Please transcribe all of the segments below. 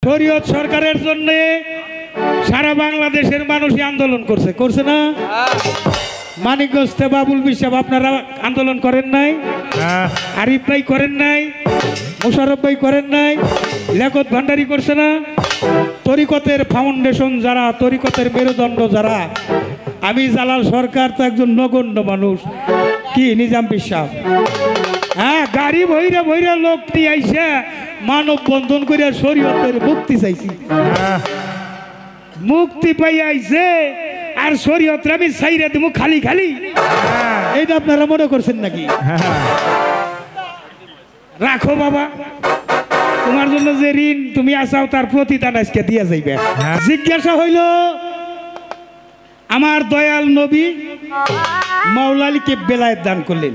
শরীয়ত সরকারের জন্য সারা বাংলাদেশের মানুষই আন্দোলন করছে, করছে না? মানিকগঞ্জ বাবুল বিশ্বাস আপনারা আন্দোলন করেন নাই? আরিফ ভাই করেন নাই? মোশারফ ভাই করেন নাই? লিয়াকত ভান্ডারী করছে না? তরিকতের ফাউন্ডেশন যারা, তরিকতের মেরুদণ্ড যারা, আমি জালাল সরকার তো একজন নগণ্য মানুষ, কি নিজাম বিশ্বাস, হ্যাঁ, গাড়ি ভৈরা ভৈরা লোক নিয়ে আইসা মানব বন্ধন করে শরীয়তের মুক্তি চাইছি, মুক্তি পাই আইছে আর শরীয়তের আমি চাইরা দেবো খালি খালি, এইটা আপনারা মনে করছেন নাকি? রাখো বাবা, তোমার জন্য যে ঋণ তুমি আসাও তার প্রতিদান আজকে দিয়ে যাইবে। জিজ্ঞাসা হইল আমার দয়াল নবী মাওলা আলীকে বেলায়েত দান করলেন,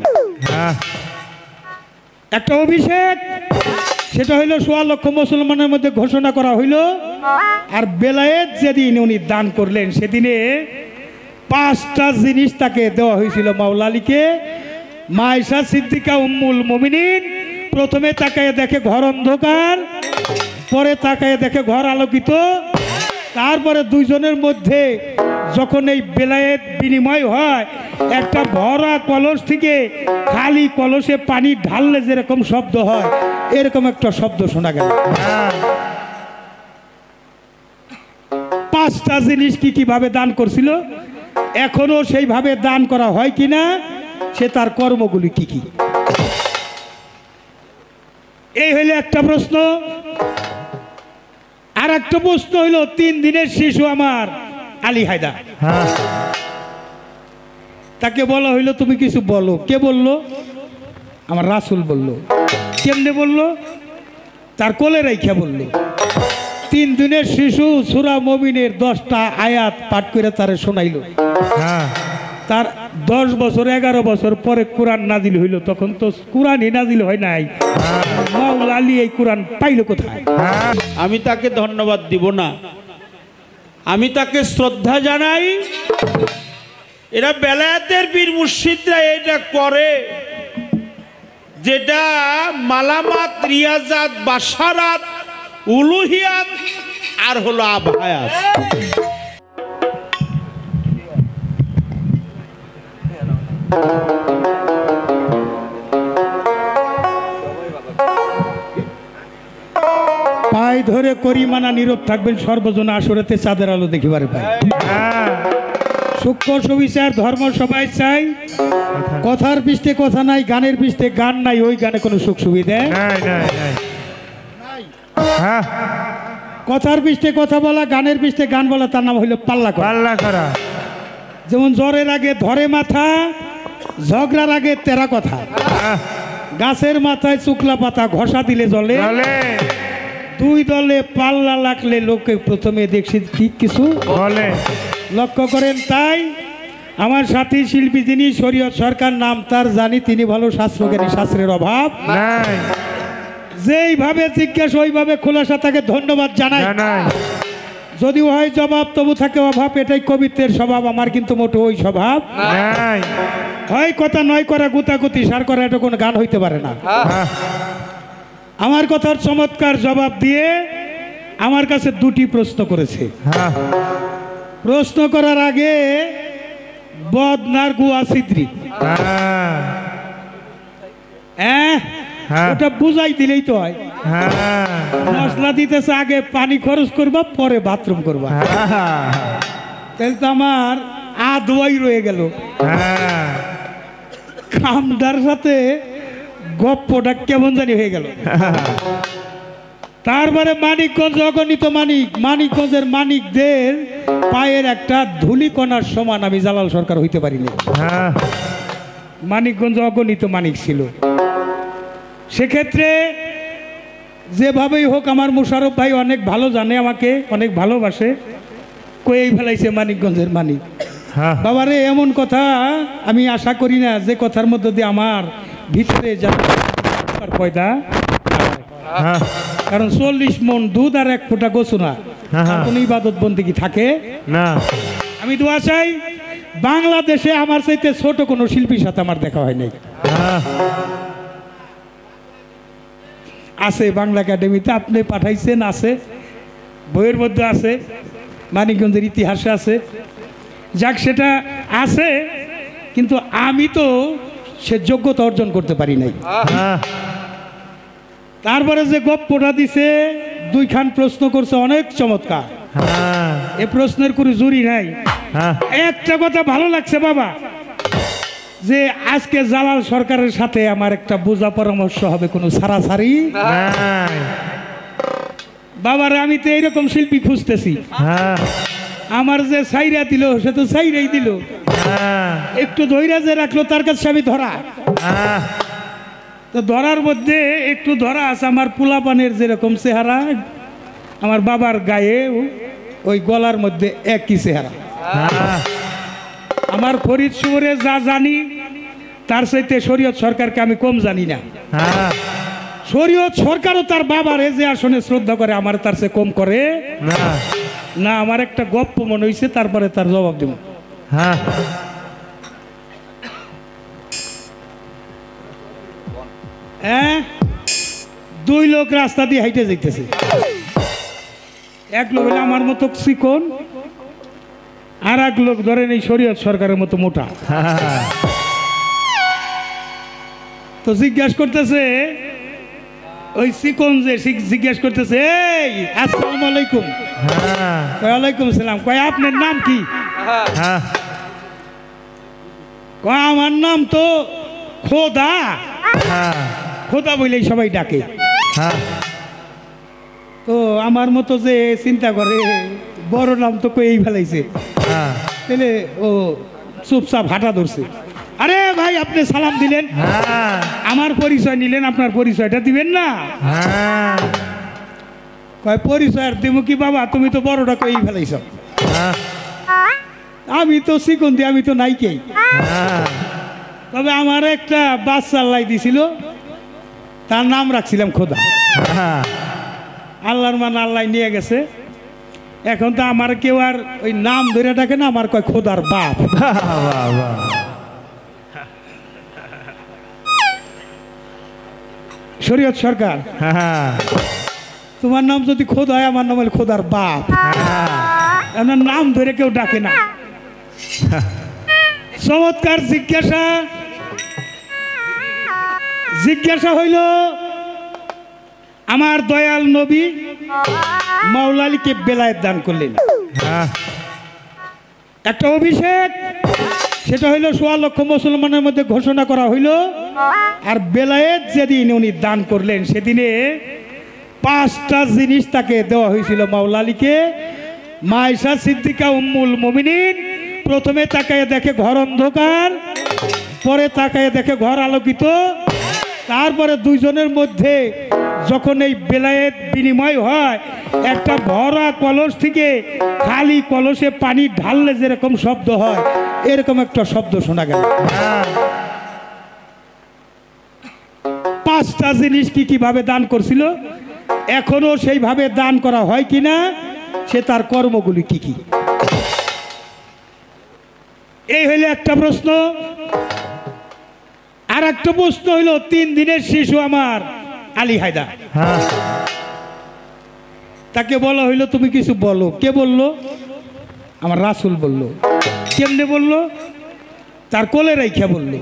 একটা অভিষেক, সেটা হইল ১৬ লক্ষ মুসলমানের মধ্যে ঘোষণা করা হইল। আর বেলায়েত যেদিন উনি দান করলেন সেদিনে ৫টা জিনিস তাকে দেওয়া হয়েছিল মাওলা আলীকে। মা আয়েশা সিদ্দিকা উম্মুল মুমিনিন প্রথমে তাকায় দেখে ঘর অন্ধকার, পরে তাকায় দেখে ঘর আলোকিত, তারপরে দুইজনের মধ্যে যখন এই বেলায়েত বিনিময় হয়, একটা ভরা কলস থেকে খালি কলসে পানি ঢাললে যেরকম শব্দ হয় এরকম একটা শব্দ শোনা গেল। ৫টা জিনিস কি কিভাবে দান করছিল, এখনো সেইভাবে দান করা হয় কিনা, সে তার কর্মগুলি কি কি, এই হইলে একটা প্রশ্ন। আর একটা প্রশ্ন হইল ৩ দিনের শিশু আমার আলী হায়দার, তাকে বলা হইল তুমি কিছু বলো। কে বলল? আমার রাসূল বলল। কেমনে বলল? তার কোলে রাইখা বলল। ৩ দিনের শিশু সূরা মুমিনের 10টা আয়াত পাঠ করে তারে শোনাইল। তার 10 বছর 11 বছর পরে কোরআন নাজিল হইল, তখন তো কোরআনই নাজিল হয় নাই, মাওলা আলী এই কোরআন পাইল কোথায়? আমি তাকে ধন্যবাদ দিব না, আমি তাকে শ্রদ্ধা জানাই। এরা বেলায়েতের বীর মুর্শিদরা এটা করে যেটা মালামাত, রিয়াজাত, বাশারাত, উলুহিয়াত আর হলো আবহায়াত। পাই ধরে করিমানা নীরব থাকবেন সর্বজন আসরেতে চাঁদের আলো দেখিবারে পাই। সূক্ষ্ম সুবিচার ধর্ম সবাই চাই, কথার পৃষ্ঠে কথা নাই, গানের পৃষ্ঠে গান নাই, ওই গানে কোনো সুখ সুবিধা কথার পৃষ্ঠে কথা বলা, গানের পৃষ্ঠে গান বলা, তার নাম হইল পাল্লা করা। যেমন জ্বরের আগে ধরে মাথা, ঝগড়ার আগে তেরা কথা, গাছের মাথায় শুকলা পাতা ঘষা দিলে জলে, দুই দলে পাল্লা লাগলে লোকে প্রথমে দেখছি ঠিক কিছু বলে। লক্ষ্য করেন, তাই আমার সাথী শিল্পী যিনি শরীয়ত সরকার নাম তার জানি, তিনি ভালো শাস্ত্রজ্ঞানী, শাস্ত্রের অভাব নাই, যেইভাবে জিজ্ঞাসা ওইভাবে খোলাসা তাকে ধন্যবাদ জানাই। যদিও হয় জবাব তবু থাকে অভাব, এটাই কবিত্বের স্বভাব, আমার কিন্তু মোটো ওই স্বভাব নাই। হয় কথা নয় করা গুতাগুতি সার করা, এটা কোনো গান হইতে পারে না। আমার কথার চমৎকার জবাব দিয়ে আমার কাছে 2টি প্রশ্ন করেছে। প্রশ্ন করার আগে বদনার গুয়া সিদ্রি ওটা বুঝাই দিলেই তো হয়। মশলা দিতেছে আগে পানি খরচ করবা, পরে বাথরুম করবা, তাহলে তো আমার আদোয়াই রয়ে গেল। কামদার সাথে গপ্পটা কেমন জানি হয়ে গেল। তারপরে মানিকগঞ্জ অগণিত মানিক, মানিকগঞ্জের মানিকদের পায়ের একটা ধুলিকণার সমান আমি জালাল সরকার হইতে পারিনি। মানিকগঞ্জ অগণিত মানিক ছিল। সেক্ষেত্রে যেভাবেই হোক আমার মোশারফ ভাই অনেক ভালো জানে, আমাকে অনেক ভালোবাসে, কয়েই ফেলাইছে মানিকগঞ্জের মানিক। বাবারে এমন কথা আমি আশা করি না যে কথার মধ্যে দিয়ে আমার ভিতরে পয়দা, কারণ 40 মণ দুধ আর 1 ফোঁটা গোসনা কোন ইবাদত বন্দেগী থাকে না। আমি দোয়া চাই বাংলাদেশে আমার চাইতে ছোট কোনো শিল্পীর সাথে আমার দেখা হয় নাই। আছে বাংলা একাডেমিতে, আপনি পাঠাইছেন, আছে বইয়ের মধ্যে আছে, মানিকগঞ্জের ইতিহাসে আছে। যাক, সেটা আছে, কিন্তু আমি তো সে যোগ্যতা অর্জন করতে পারি নাই। তারপরে যে গপ্পটা দিছে, দুইখান প্রশ্ন করছে, অনেক চমৎকার। এ প্রশ্নের কোনো জুরি নাই। একটা কথা ভালো লাগছে বাবা, যে আজকে জালাল সরকারের সাথে আমার একটা বোঝা পরামর্শ হবে, কোনো ছাড়াছাড়ি বাবারে। আমি তো এইরকম শিল্পী খুঁজতেছি, আমার যে সাইরা দিল সে তো সাইরাই দিল, একটু ধৈর্য যে রাখলো তার কাছে আমি ধরা। তো ধরার মধ্যে একটু ধরা আছে, আমার পোলাপানের যেরকম চেহারা, আমার বাবার গায়ে ওই গলার মধ্যে একই চেহারা। আমার ফরিদ শহরে যা জানি তার চাইতে শরীয়ত সরকারকে আমি কম জানি না। শরীয়ত সরকারও তার বাবারে যে আসনে শ্রদ্ধা করে, আমার তার চেয়ে কম করে না। আমার একটা গপ্প মনে হয়েছে, তারপরে তার জবাব দেব। হ্যাঁ, দুই লোক রাস্তা দিয়ে হাইটে যাইতেছে। এক লোক হলে আমার মতো চিকন, আর এক লোক ধরেন এই শরীয়ত সরকারের মতো মোটা। তো জিজ্ঞাসা করতেছে ওই চিকন যে, জিজ্ঞাসা করতেছে, এই আসসালামু আলাইকুম। ওয়ালাইকুম সালাম। কয় আপনার নাম কি? কয় আমার নাম তো খোদা। খোদা বলেই সবাই ডাকে। তো আমার মতো যে চিন্তা করে, বড় নাম তো কই ফেলাইছে, তাহলে ও চুপচাপ হাঁটা ধরছে। আরে ভাই, আপনি সালাম দিলেন, আমার পরিচয় নিলেন, আপনার পরিচয়টা দিবেন না? কয় পরিচয় আর দেবো কি বাবা, তুমি তো বড়টা কই ফেলাইছ। আমি তো চিকন দিয়ে, আমি তো নাইকেই। তবে আমার একটা বাচ্চা আল্লাহ দিছিল, তার নাম রাখছিলাম খোদা। আল্লাহর মান আল্লাহ নিয়ে গেছে। এখন তো আমার কেউ আর ওই নাম ধরে ডাকে না, আমার কয় খোদার বাপ। শরীয়ত সরকার, তোমার নাম যদি খোদা হয়, আমার নাম হল খোদার বাপ। আমার নাম ধরে কেউ ডাকে না। চমৎকার জিজ্ঞাসা। জিজ্ঞাসা হইল, আমার দয়াল নবী মাওলা আলীকে বেলায়েত দান করলেন, একটা অভিষেক। সেটা হইল ১৬ লক্ষ মুসলমানের মধ্যে ঘোষণা করা হইল। আর বেলায়েত যেদিন উনি দান করলেন, সেদিনে 5টা জিনিস তাকে দেওয়া হয়েছিল মাওলা আলীকে। মা আয়েশা সিদ্দিকা উম্মুল মুমিনিন প্রথমে তাকায় দেখে ঘর অন্ধকার, পরে তাকায় দেখে ঘর আলোকিত। তারপরে দুইজনের মধ্যে যখন এই বেলায়েত বিনিময় হয়, একটা ভরা কলস থেকে খালি কলসে পানি ঢাললে যেরকম শব্দ হয়, এরকম একটা শব্দ শোনা গেল। 5টা জিনিস কি কিভাবে দান করছিল, এখনো সেইভাবে দান করা হয় কিনা, সে তার কর্মগুলি কি কি, এই হইল একটা প্রশ্ন। আর একটা প্রশ্ন হইল, 3 দিনের শিশু আমার আলী হায়দার, তাকে বলা হইল তুমি কিছু বলো। কে বললো? আমার রাসূল বলল। কেমনে বললো? তার কোলে রাইখা বলল।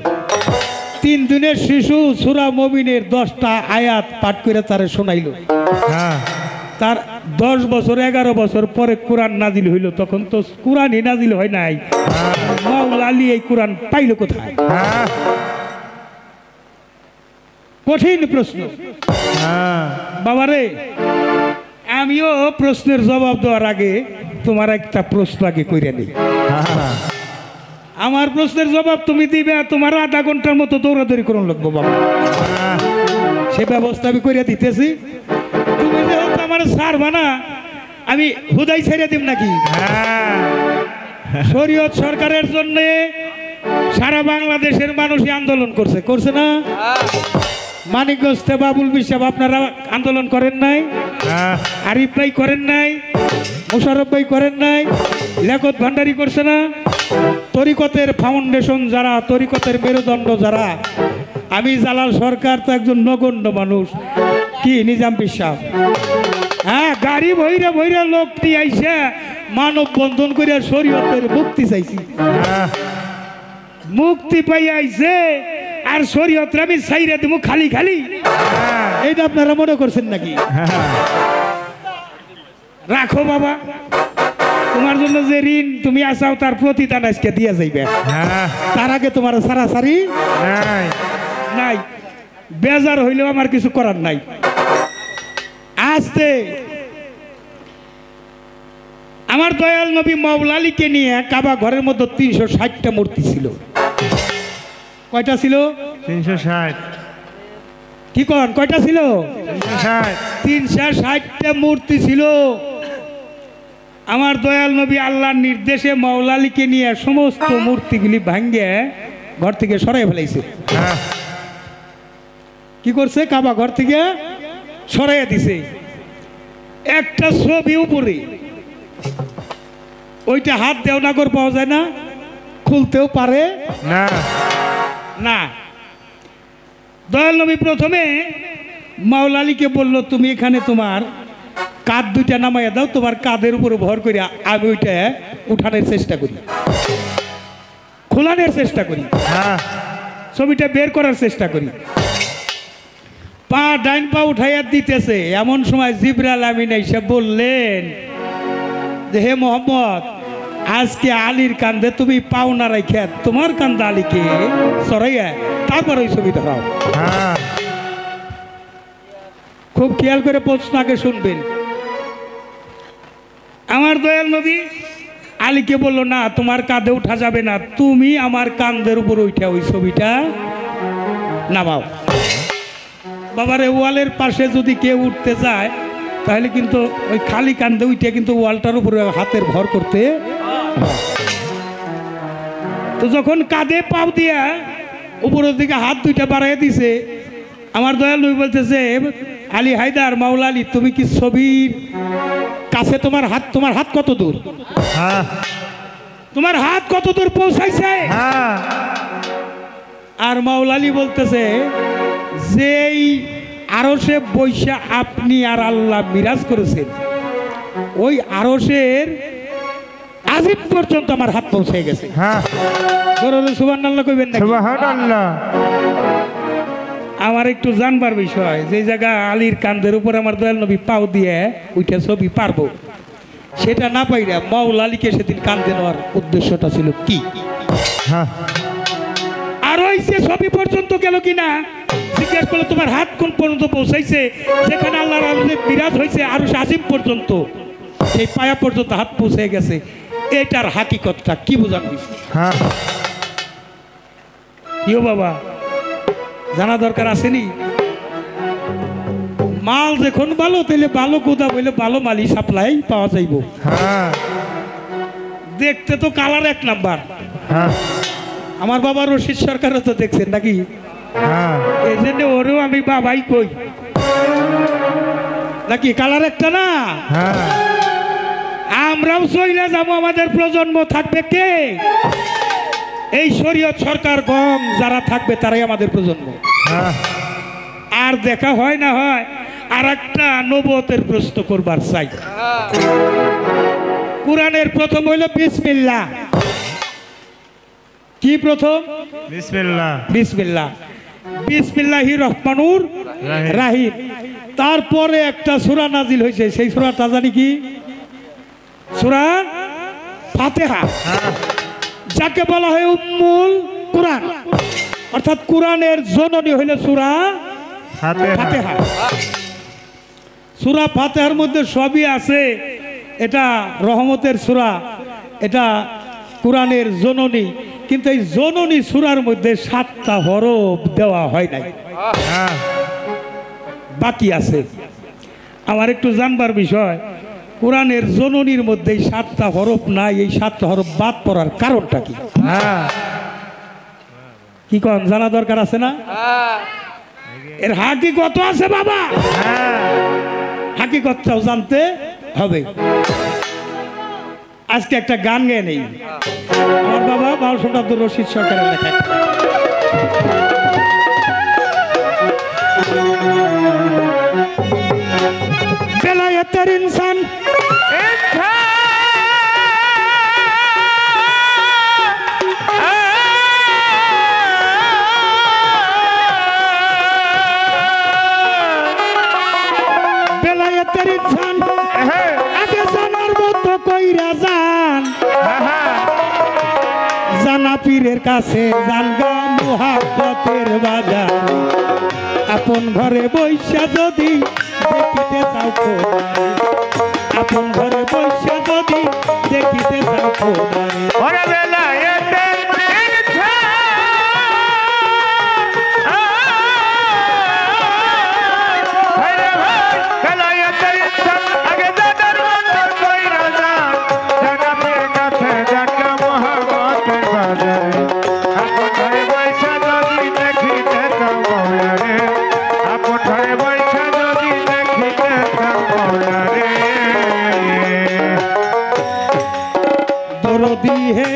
3 দিনের শিশু সূরা মুমিনের 10টা আয়াত পাঠ করে তারে শোনাইল। তার 10 বছর 11 বছর পরে কোরআন নাজিল হইল। তখন তো কোরআনই নাজিল হয় নাই, মাওলা আলী এই কোরআন পাইল কোথায়? কঠিন প্রশ্ন বাবারে। আমিও প্রশ্নের জবাব দেওয়ার আগে তোমার একটা প্রশ্ন আগে কইরা নেই। আমার প্রশ্নের জবাব তুমি দিবে, তোমার আধা ঘন্টার মতো দৌড়াদৌড়ি করুন লাগবো বাবা। সে ব্যবস্থা আমি করিয়া দিতেছি। তুমি যেহেতু আমার ছাড়বা না, আমি হুদাই ছেড়ে দিব নাকি? শরীয়ত সরকারের জন্য সারা বাংলাদেশের মানুষই আন্দোলন করছে, করছে না? মানিকগঞ্জ বাবুল বিশ্বাস আপনারা আন্দোলন করেন নাই? আরিফ ভাই করেন নাই? মোশারফ ভাই করেন নাই? লেখত ভান্ডারী করছে না? তরিকতের ফাউন্ডেশন যারা, তরিকতের মেরুদণ্ড যারা, আমি জালাল সরকার তো একজন নগণ্য মানুষ। কি নিজাম বিশ্বাস, হ্যাঁ, গাড়ি ভৈরা ভৈরা লোক নিয়ে আইসা মানব বন্ধন করে শরীয়তের মুক্তি চাইছি। মুক্তি পাই আইছে আর শরীয়ত আমি সাইরা দেবো খালি খালি, এইটা আপনারা মনে করছেন নাকি? রাখো বাবা, তোমার জন্য যে ঋণ তুমি আসাও তার প্রতিদান আজকে দিয়ে যাইবে। তার আগে তোমার সারাসারি নাই, বেজার হইলেও আমার কিছু করার নাই। আসতে আমার দয়াল নবী মাওলা আলীকে নিয়ে কাবা ঘরের মধ্যে 360টা মূর্তি ছিল। কয়টা ছিল? 360। কি কন, কয়টা ছিল? 360। 360টা মূর্তি ছিল। আমার দয়াল নবী আল্লাহর নির্দেশে মাওলা আলীকে নিয়ে সমস্ত মূর্তিগুলি ভাঙ্গে ঘর থেকে সরাই ফেলাইছে। কি করছে? কাবা ঘর থেকে সরাইয়া দিছে। একটা ছবি উপরে, ওইটা হাত দেও না করে পাওয়া যায় না, খুলতেও পারে না। না। দয়াল নবী প্রথমে মাওলা আলীকে বলল, তুমি এখানে তোমার কাঁধ দুইটা নামাইয়া দাও, তোমার কাঁধের উপরে ভর করে আমি ওইটা উঠানোর চেষ্টা করি, খোলানোর চেষ্টা করি, ছবিটা বের করার চেষ্টা করি। পা ডাইন পা উঠাইয়া দিতেছে, এমন সময় জিবরাইল আমিন এসে বললেন যে, হে মোহাম্মদ, আজকে আলীর কান্দে তুমি পাও না রাখা তোমার কান্দে আলীকে সরাইয়া তারপর ওই ছবি ধরাও। খুব খেয়াল করে প্রশ্ন আগে শুনবেন। আমার দয়াল নবী আলীকে বললো, না তোমার কাঁধে উঠা যাবে না, তুমি আমার কান্দের উপর উঠা ওই ছবিটা নামাও। বাবারে, ওয়ালের পাশে যদি কেউ উঠতে যায় তাহলে কিন্তু ওই খালি কান্দে উঠে কিন্তু ওয়ালটার উপরে হাতের ভর করতে। তো যখন কাঁধে পাও দিয়া উপরের দিকে হাত দুইটা বাড়াই দিছে, আমার দয়াল নবী বলতেছে, আলী হায়দার, মাওলা আলী, তুমি কি ছবির কাছে তোমার হাত কত দূর? তোমার হাত কত দূর পৌঁছাইছে? আর মাওলা আলী বলতেছে, যেই আরশে বৈশা আপনি আর আল্লাহ মিরাজ করেছেন, ওই আরশের আজিম পর্যন্ত আমার হাত পৌঁছে গেছে। সুবহানাল্লাহ কইবেন না? সুবহানাল্লাহ। আমার একটু জানবার বিষয়, যে জায়গা আলীর কান্দের উপর আমার দয়াল নবী পাও দিয়ে ওইটা ছবি পারবো, সেটা না পাইরা মাওলা আলীকে সেদিন কান্দে নেওয়ার উদ্দেশ্যটা ছিল কি? আর ওই যে ছবি পর্যন্ত গেল কিনা জিজ্ঞেস করলো, তোমার হাত কোন পর্যন্ত পৌঁছাইছে? যেখানে আল্লাহর বিরাজ হয়েছে আরো আজিম পর্যন্ত, সেই পায়া পর্যন্ত হাত পৌঁছে গেছে। এটার হাকিকতটা কি বোঝানো হয়েছে? কিও বাবা, জানা দরকার আসেনি? মাল যখন ভালো, তাহলে ভালো গোদা বলে ভালো মালই সাপ্লাই পাওয়া যাইব। দেখতে তো কালার এক নাম্বার। আমার বাবা রশিদ সরকারও তো দেখছেন নাকি? এই জন্য ওরেও আমি বাবাই কই নাকি, কালার একটা না। আমরাও চইলা যাবো, আমাদের প্রজন্ম থাকবে কে? এই শরীয়ত সরকার গম যারা থাকবে তারাই আমাদের প্রজন্ম। আর দেখা হয় না হয় আর একটা নবুয়তের প্রশ্ন করবার চাই। কোরআনের প্রথম হইল বিসমিল্লাহ। কি প্রথম? বিসমিল্লাহ। বিসমিল্লাহ, বিসমিল্লাহির রহমানুর রাহিম। তারপরে একটা সূরা নাজিল হয়েছে, সেই সূরাটা জানি কি? সূরা ফাতিহা, যাকে বলা হয় উম্মুল কুরআন, অর্থাৎ কোরআনের জননী হইল সূরা ফাতিহা। সূরা ফাতিহার মধ্যে সবই আছে। এটা রহমতের সূরা, এটা কোরআনের জননী, কিন্তু এই জননী সূরার মধ্যে 7টা হরফ দেওয়া হয় নাই, বাকি আছে। আমার একটু জানবার বিষয়, কোরআনের জননীর মধ্যে 7টা হরফ নাই, এই 7টা হরফ বাদ পড়ার কারণটা কি? কি কোন জানা দরকার আছে না? এর হাকিকত আছে বাবা, হাকিকতটাও জানতে হবে। আজকে একটা গান গেয়ে নেই, আমার বাবা বাউল আব্দুর রশিদ সরকারের লেখা। বেলায়েতের ইনসান বেলায়েতের ইনসান আগে জানার মতো কইরা যান জানা পীরের কাছে জানগা মুহাব্বতের বাজার আপন ঘরে বৈশা যদি দেখিতে চাও খোদারে আপন ঘরে বৈশা যদি দেখিতে চাও খোদারে দরদি হে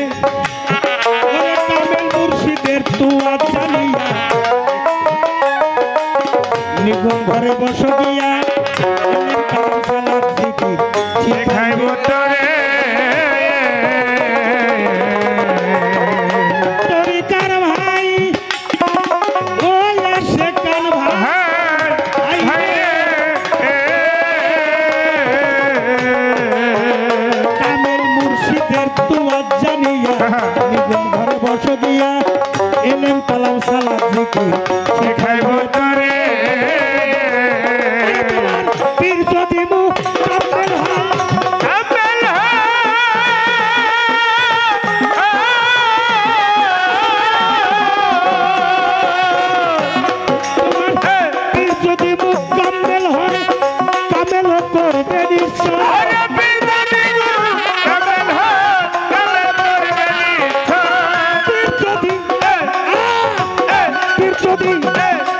ওরে কামেল মুর্শিদের তুয়া জানিয়া নিগুণ ঘরে বস গিয়া এমন কালাম সালাত জিকির শিখাইব তোরে তরিকার ভাই ওই আসে কান ভাই কামেল মুর্শিদের তুয়া জানিয়া নিগুণ ঘরে বস গিয়া এলেম কালাম সালাত জিকির শিখাইব তোরে পীর যদি মুখ কামেল হয় পীর যদি মুখ কামেল হয় কামেল করবে নিশ্চয়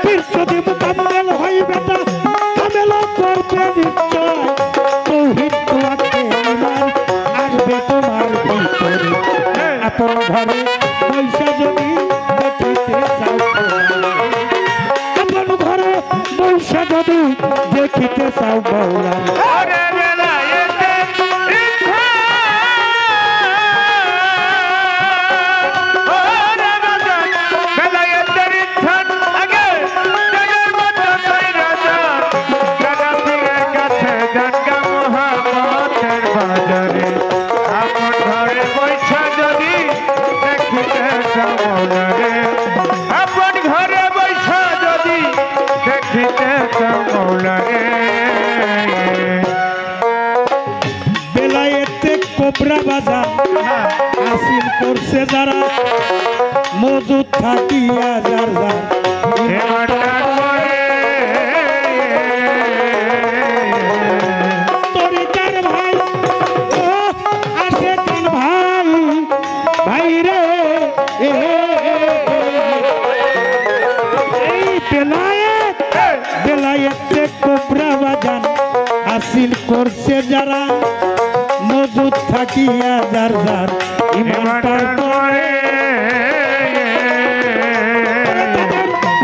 পীর যদি মুকাম্মেল হয় বেটা কামেল করবে নিশ্চয় তৌহিদ তোয়াকে ঈমান আসবে তোমার ভিতরে আপন ঘরে বৈশা যদি দেখিতে চাও আপন ঘরে বৈশা যদি দেখিতে চাও বৌলা বেলায়েতে কোবরা বাজার হাসিল করছে যারা মজুদ থাকিয়া যার তরিকার ভাই ও আসে কান ভাই ভাই রে এই বেলায়েতে কোবরা বাজার হাসিল করছে যারা মজুদ থাকিয়া যার যার ইমানটার পরে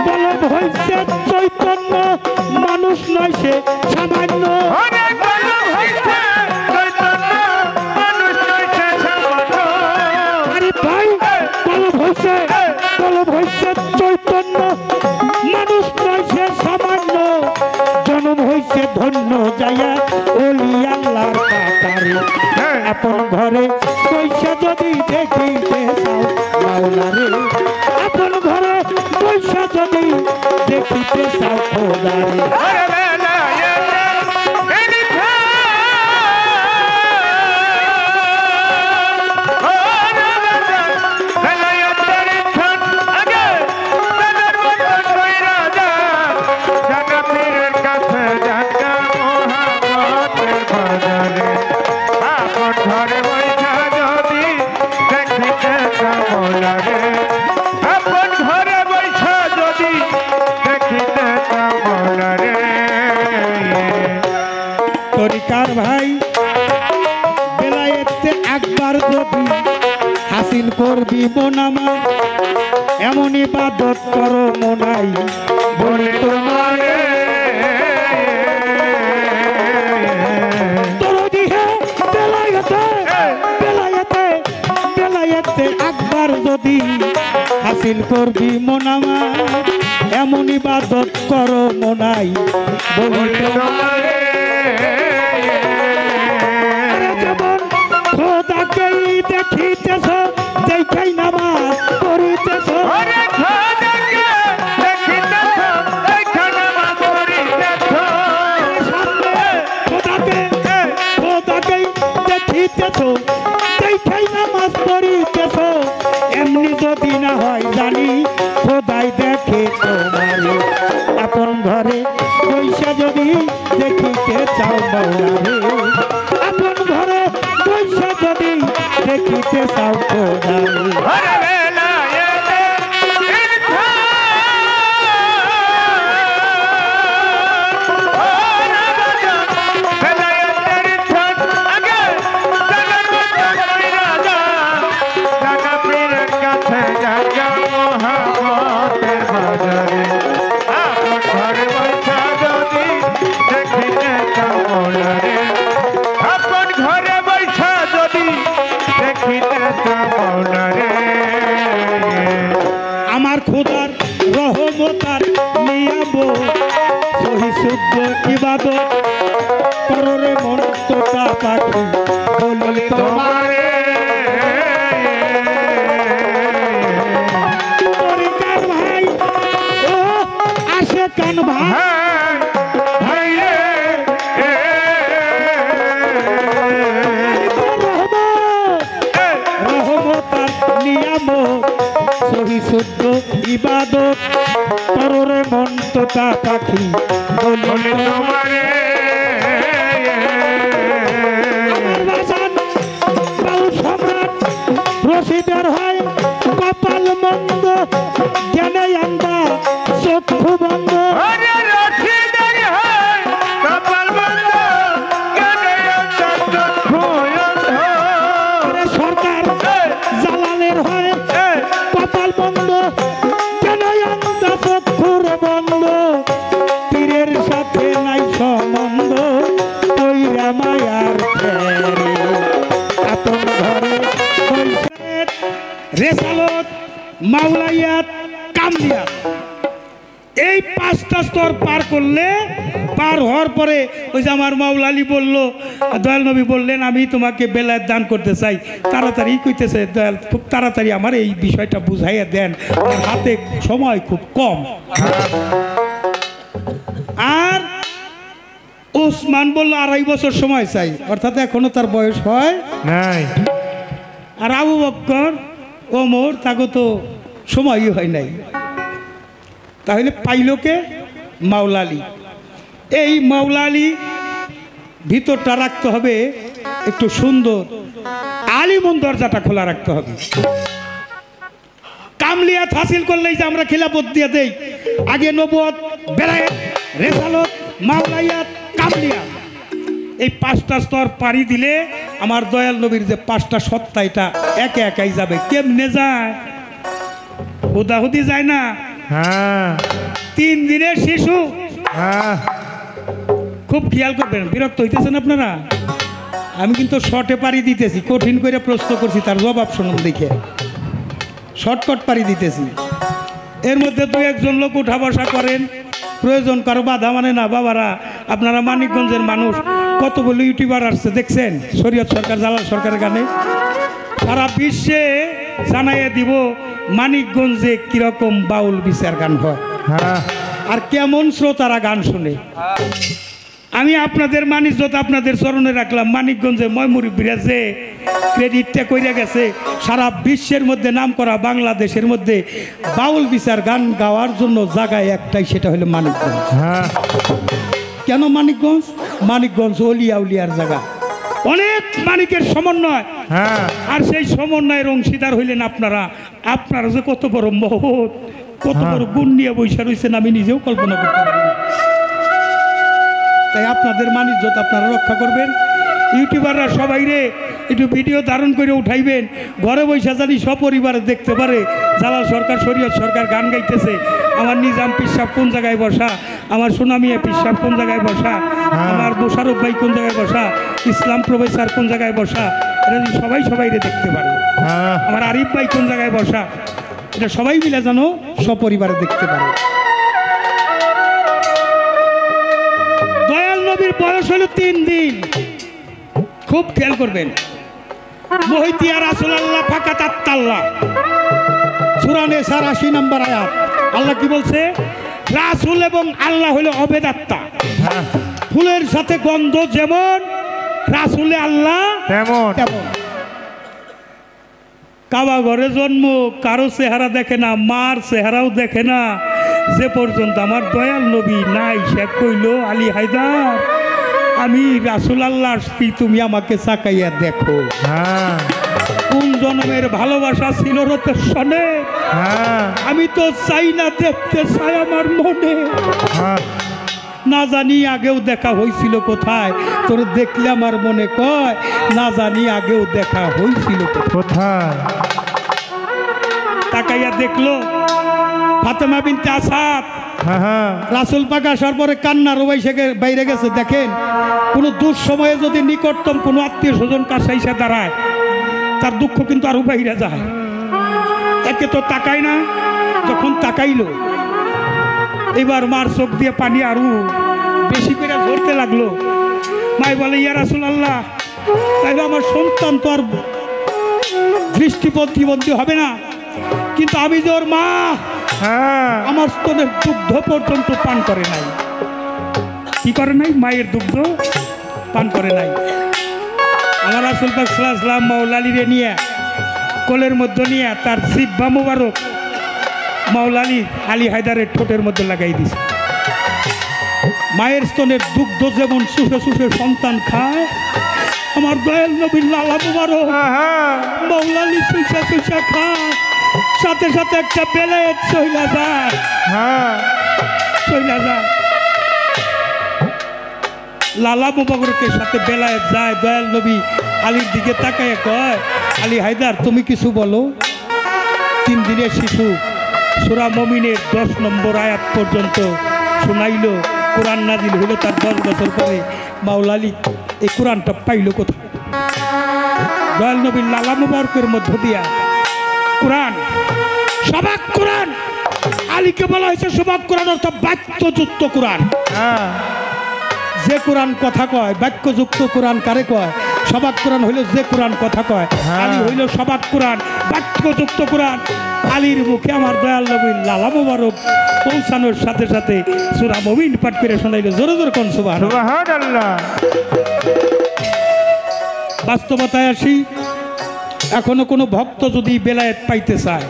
বলব হইছে চৈতন্য মানুষ নয় সে সামান্য আরে ভাই বলব হইছে চৈতন্য মানুষ নয় সে সামান্য জন্ম হইছে ধন্য যাইয়া ওলি আল্লাহর কাতারে আপন ঘরে পয়সা যদি দেখিতে চাও মাওলারে আপন ঘরে পয়সা যদি দেখিতে চাও খোদারে তরিকার ভাই বেলায়েতে একবার যদি হাসিল করবি মন আমার এমন ইবাদত করো মনাই বলে তোমারে হাসিল করবি মোনামা এমন ইবাদত করো মোনাই বলি তোমারে যেমন খোদাকেই দেখিতেছ দেখাই নামাজ পড়িতেছ ওরে খোদাকে দেখিতেছ এইখানে নামাজ পড়িতেছ খোদাকেই দেখিতেছ দেখাই নামাজ পড়িতেছ এমনি যদি না হয় জানি খোদাই দেখে তোমারে আপন ঘরে পয়সা যদি দেখিতে চাও মৌলারে আপন ঘরে পয়সা যদি দেখিতে চাও খোদারে ওরে বেলায়েতে ঘরে বৈঠা যদি দেখিতে আমার খোদার রহমতার নিয়াবো সহি শুদ্ধ ইবাদত কররে মনটা পাখি বলি তোমার পরিকার ভাই ও আসে কান ভাই রহমতার নিয়ামত সহি শুদ্ধ ইবাদত কররে মনটা পাখি বলি তোমার রশিদের হয় কপাল মন্দ জ্ঞানে আন্দা চক্ষু বন্ধ সরকার জালালের হয় কপাল বন্ধ জ্ঞানে আন্দা চক্ষুর বন্ধ পীরের সাথে নাই সম্বন্ধ কইরা মায়ার ফেরে আপন ঘরে রেসালত মাওলাইয়াত কামলিয়াত এই পাঁচটা স্তর পার করলে পার হওয়ার পরে ওই যে আমার মাওলালি বলল দয়াল নবী বললেন আমি তোমাকে বেলায়েত দান করতে চাই তাড়াতাড়ি কইতেছে দয়াল খুব তাড়াতাড়ি আমার এই বিষয়টা বুঝাইয়া দেন আমার হাতে সময় খুব কম আর ওসমান বলল 2.5 বছর সময় চাই অর্থাৎ এখনো তার বয়স হয় নাই আর আবু বকর ওমর তাকে তো সময়ই হয় নাই তাহলে পাইলকে মাওলালি এই মাওলালি ভিতরটা রাখতে হবে একটু সুন্দর আলিমন দরজাটা খোলা রাখতে হবে কামলিয়াত হাসিল করলেই যে আমরা খিলাফত দিয়ে দেই আগে নবুয়ত বেলায়েত রেসালত মাওলাইয়াত কামলিয়াত এই পাঁচটা স্তর পাড়ি দিলে আমার দয়াল নবীর যে পাঁচটা সত্তা এটা একে একাই যাবে কেমনে যায় হুদাহুদি যায় না হ্যাঁ 3 দিনের শিশু হ্যাঁ খুব খেয়াল করবেন বিরক্ত হইতেছেন আপনারা আমি কিন্তু শর্টে পাড়ি দিতেছি কঠিন করে প্রশ্ন করছি তার জবাব শুনুন দেখে শর্টকাট পাড়ি দিতেছি এর মধ্যে 2-1 লোক উঠা বসা করেন প্রয়োজন কারো বাধা মানে না বাবারা আপনারা মানিকগঞ্জের মানুষ কতগুলো ইউটিউবার আসছে দেখছেন শরীয়ত সরকার জালাল সরকারের গানে সারা বিশ্বে জানাইয়া দিব মানিকগঞ্জে কিরকম বাউল বিচার গান হয় হ্যাঁ আর কেমন শ্রোতারা গান শুনে আমি আপনাদের মানিজ্যত আপনাদের চরণে রাখলাম মানিকগঞ্জে ময়মুরব্বীরা যে ক্রেডিটটা কইরা গেছে সারা বিশ্বের মধ্যে নাম করা বাংলাদেশের মধ্যে বাউল বিচার গান গাওয়ার জন্য জায়গায় একটাই সেটা হলো মানিকগঞ্জ হ্যাঁ কেন মানিকগঞ্জ মানিকগঞ্জ অলিয়া উলিয়ার জায়গা অনেক মানিকের সমন্বয় হ্যাঁ আর সেই সমন্বয়ের অংশীদার হইলেন আপনারা আপনারা যে কত বড় মহৎ কত বড় গুণ নিয়ে বৈশা রয়েছেন আমি নিজেও কল্পনা করতে পারি না। তাই আপনাদের মানিজ্যত আপনারা রক্ষা করবেন ইউটিউবাররা সবাই রে একটু ভিডিও ধারণ করে উঠাইবেন ঘরে বৈশা জানি সপরিবারে দেখতে পারে জালাল সরকার শরীয়ত সরকার গান গাইতেছে আমার নিজাম পিসাব কোন জায়গায় বসা আমার সোনামিয়া পিসাব কোন জায়গায় বসা আমার মোশারফ ভাই কোন জায়গায় বসা ইসলাম প্রফেসর কোন জায়গায় বসা এরা সবাই রে দেখতে পারে হ্যাঁ আমার আরিফ ভাই কোন জায়গায় বসা এটা সবাই মিলে যেন সপরিবারে দেখতে পারে। দয়াল নবীর বয়স হলো 3 দিন। খুব খেয়াল করবেন। মহিতিয়া রাসূলুল্লাহ ফাকাত আত্তাল্লাহ, সূরা নিসার 80 নম্বর আয়াত। আল্লাহ কি বলছে? রাসূল এবং আল্লাহ হলো অভেদ আত্মা। হ্যাঁ, ফুলের সাথে গন্ধ যেমন, রাসূলে আল্লাহ তেমন। তেমন। কাবা ঘরে জন্ম, কারো চেহারা দেখে না, মার চেহারাও দেখে না, যে পর্যন্ত আমার দয়াল নবী নাই সে কইল আলী হায়দার আমি রাসূল আল্লাহ আসছি, তুমি আমাকে চাকাইয়া দেখো। হ্যাঁ, কোন জন্মের ভালোবাসা ছিল রতের সনে, হ্যাঁ, আমি তো চাই না, দেখতে চাই আমার মনে। হ্যাঁ, না জানি আগেও দেখা হয়েছিল কোথায়, তোর দেখলে আমার মনে কয় না জানি আগেও দেখা হয়েছিল কোথায়। কোথায়? তাকাইয়া দেখলো ফাতেমা বিনতে আসাদ। হ্যাঁ, হ্যাঁ, রাসূল পাক আসার পরে কান্না রোবাই বাইরে গেছে। দেখেন, কোনো দুঃসময়ে যদি নিকটতম কোনো আত্মীয় স্বজন কাছে এসে দাঁড়ায়, তার দুঃখ কিন্তু আরো বাইরে যায়। একে তো তাকায় না, যখন তাকাইলো এবার মার চোখ দিয়ে পানি আরো বেশি করে ধরতে লাগলো। মাই বলে, ইয়া রাসূলুল্লাহ, তাইলে আমার সন্তান তো আর দৃষ্টি প্রতিবন্ধী হবে না, কিন্তু আমি যে ওর মা, হ্যাঁ, আমার স্তনের দুগ্ধ পর্যন্ত পান করে নাই। কি করে নাই? মায়ের দুগ্ধ পান করে নাই। আমার রাসূল পাক সাল্লাল্লাহু আলাইহি ওয়াসাল্লাম মাওলালিরে নিয়ে কোলের মধ্যে নিয়ে তার জিহ্বা মোবারক মাওলালি আলী হায়দারের ঠোঁটের মধ্যে লাগাই দিছে। মায়ের স্তনের দুগ্ধ যেমন শুষে শুষে সন্তান খায়, আমার দয়াল নবীর লালা মোবারক হ্যাঁ, মাওলালি শুষে শুষে খায়, সাথে সাথে একটা বেলায়েত চইলা যায়, হ্যাঁ, চইলা যায়। লালা মোবারকের সাথে বেলায়েত যায়। দয়াল নবী আলীর দিকে তাকায় কয়, আলী হায়দার তুমি কিছু বলো। 3 দিনের শিশু সূরা মুমিনের 10 নম্বর আয়াত পর্যন্ত শোনাইলো। কোরআন নাজিল হলো তার 10 বছর পরে। মাওলালি এই কোরআনটা পাইল কোথায়? দয়াল নবীর লালা মোবারকের মধ্য দিয়া কোরআন, সবাক কোরআন। আলীকে বলা হয়েছে সবাক কোরআন, অর্থাৎ বাক্যযুক্ত কোরআন। হ্যাঁ, যে কোরআন কথা কয়, বাক্যযুক্ত কোরআন কারে কয়? সবাক কোরআন হইল যে কোরআন কথা কয়। হ্যাঁ। আলী হইল সবাক কোরআন, বাক্যযুক্ত কোরআন। আলীর মুখে আমার দয়াল নবীর লালা মোবারক পৌঁছানোর সাথে সাথে সূরা মুমিন পাঠ করে শোনাইল। জোরে জোরে কোন সুবহানাল্লাহ। সুবহানাল্লাহ। বাস্তবতায় আসি, এখনো কোনো ভক্ত যদি বেলায়েত পাইতে চায়,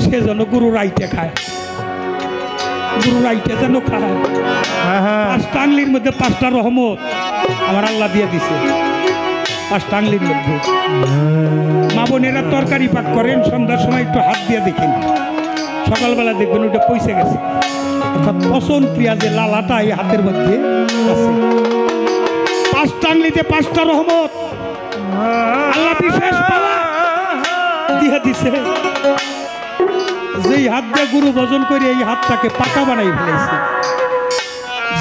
সে যেন গুরুর আইটে খায়, গুরুর আইটে যেন খায়। হ্যাঁ, হ্যাঁ, 5টা আঙ্গুলির মধ্যে 5টা রহমত আমার আল্লাহ দিয়ে দিছে। 5টা আঙ্গুলির মধ্যে মা বোনেরা তরকারি পাক করেন, সন্ধ্যার সময় একটু হাত দিয়ে দেখেন, সকালবেলা দেখবেন ওটা পয়সে গেছে। অর্থাৎ পছন্দ প্রিয়া যে লালাটা এই হাতের মধ্যে আছে। 5টা আঙ্গুলিতে 5টা রহমত আল্লাহ বিশেষ পাওয়া দিয়ে দিছে। যেই হাত দিয়ে গুরু ভজন করে এই হাতটাকে পাকা বানাই ফেলেছে।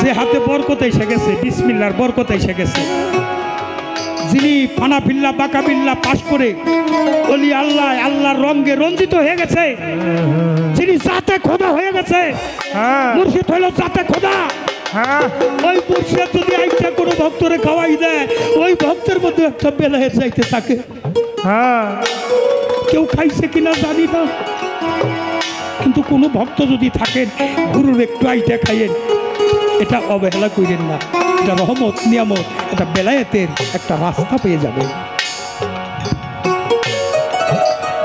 যে হাতে বরকত এসে গেছে, বিসমিল্লাহর বরকত এসে গেছে। যিনি ফানা ফিল্লা বাঁকা বিল্লা পাশ করে বলি আল্লাহ আল্লাহর রঙে রঞ্জিত হয়ে গেছে, যিনি জাতে খোদা হয়ে গেছে, হ্যাঁ, মুর্শিদ হলো জাতে খোদা। হ্যাঁ, ওই মুর্শিদ যদি আইটা কোনো ভক্তরে খাওয়াই দেয়, ওই ভক্তের মধ্যে একটা বেলায়েত যাইতে থাকে। হ্যাঁ, কেউ খাইছে কিনা জানি না, কিন্তু কোনো ভক্ত যদি থাকেন গুরুর একটু আইটা খাইয়েন, এটা অবহেলা করেন না। এটা রহমত, নিয়ামত, এটা বেলায়েতের একটা রাস্তা পেয়ে যাবে।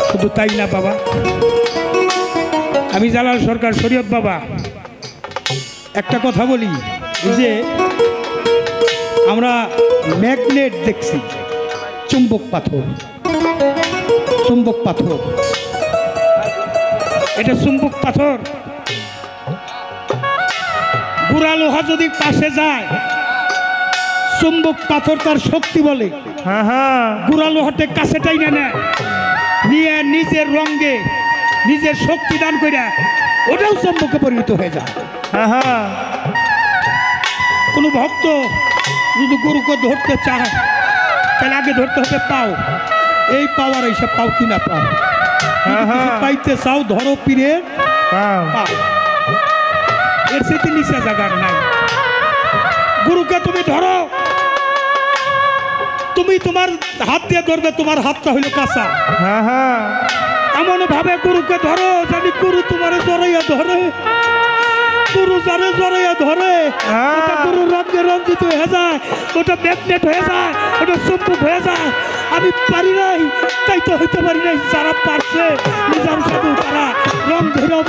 শুধু তাই না বাবা, আমি জালাল সরকার শরীয়ত বাবা একটা কথা বলি, যে আমরা ম্যাগনেট দেখছি, চুম্বক পাথর, চুম্বক পাথর, এটা চুম্বক পাথর। গুড়া লোহা যদি পাশে যায়, চুম্বক পাথর তার শক্তি বলে হ্যাঁ, হ্যাঁ, গুড়া লোহাতে কাছে টাইনা নেয়, নিয়ে নিজের রঙে নিজের শক্তি দান করে ওটাও চুম্বকে পরিণত হয়ে যায়। হ্যাঁ, হ্যাঁ, কোনো ভক্ত যদি গুরুকে ধরতে চায়, তাহলে আগে ধরতে হবে পাও। এই পাওয়ার এইসব পাও কিনা পাও, যদি কিছু পাইতে চাও ধরো পীরের পাও পা। এর সাথে নিচে জায়গার নাই। গুরুকে তুমি ধরো, তুমি তোমার হাত দিয়ে ধরবে, তোমার হাতটা হইলো কাঁচা। এমন ভাবে গুরুকে ধরো জানি গুরু তোমার জড়াইয়া ধরে, গুরু যারে জড়াইয়া ধরে ওটা গুরু রঙে রঞ্জিত হয়ে যায়, ওটা ম্যাগনেট হয়ে যায়, ওটা চুম্বক হয়ে যায়। আমি পারি নাই, তাই তো হইতে পারি নাই। যারা পারছে নিজাম সাধু তারা রং ধরে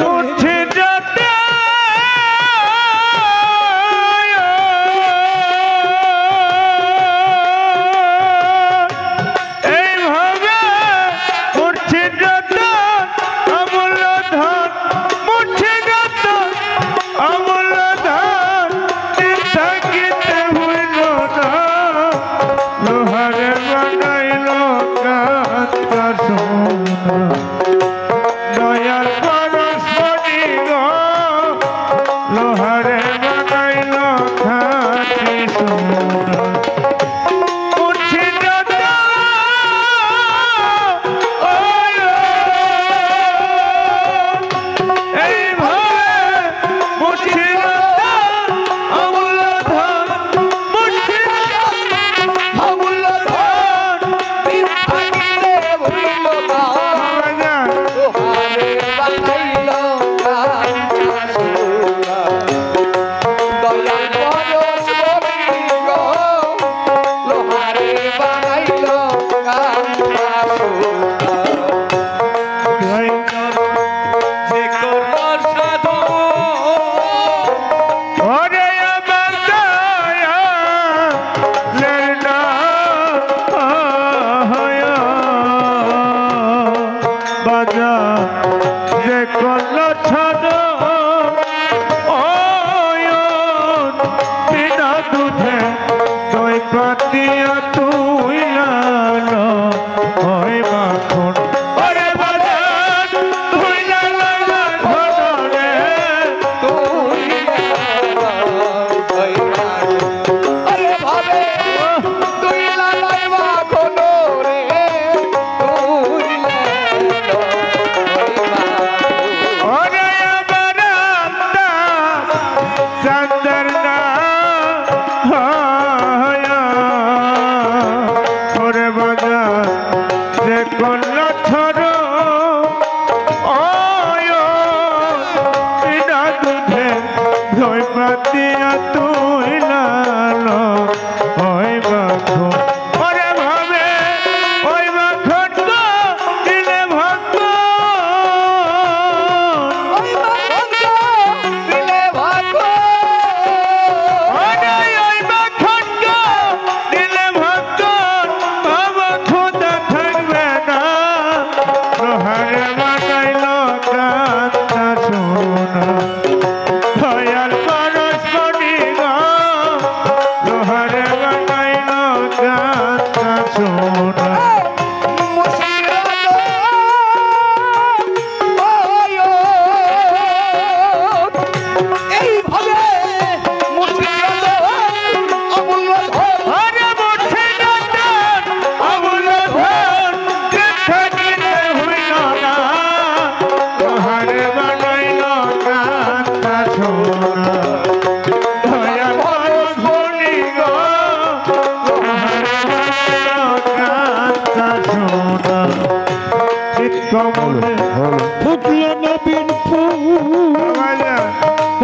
ফুটলো নবীন ফুল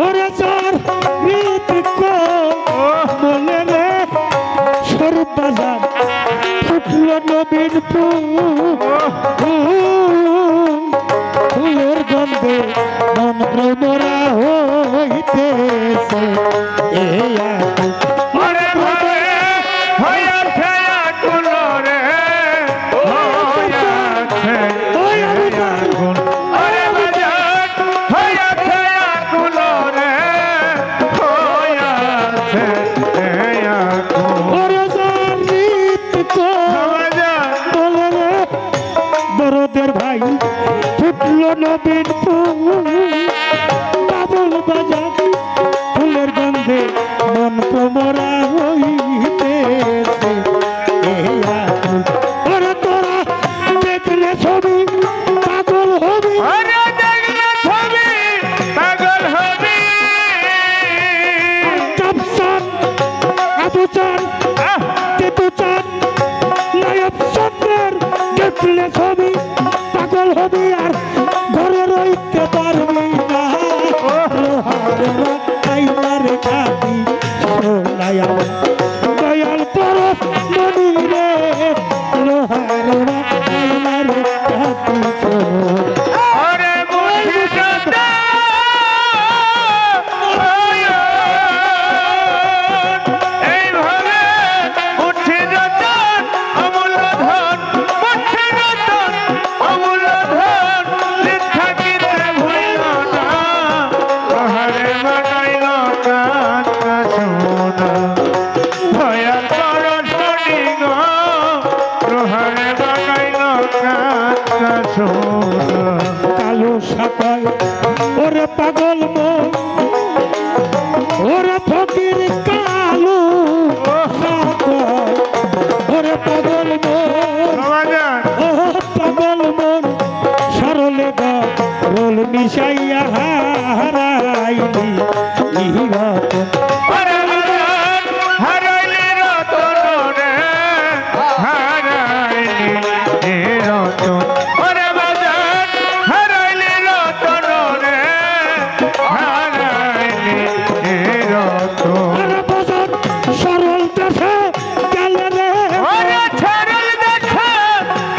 ওরে যার হৃদক মনে রে সর্ববাজার। ফুটলো নবীন ফুলের গন্ধে মন ভ্রমরা হইতেছে। বড়দের ভাই ফুটলো নবীন ফুল বাজার, ফুলের গন্ধে মন প্রমরা হইতেছে। ওরে তোরা দেখলে ছবি পাগল সুন্দর কালো সাকায় ওরে পাগল মন ওরে ফকির কালো সাকায় ওরে পাগল মন বাবাজান ও পাগল মন সরলে গা রোল মিশাইয়া হারাইলি ইহিরতন ওরে বাজান হারাইলি রতন রে হারাইলি এ রতন ওরে বাজান হারাইলি রতন রে হারাইলি এ রতন আরে বসত সরল দেশে গেলে রে ওরে ছাড়ল দেখা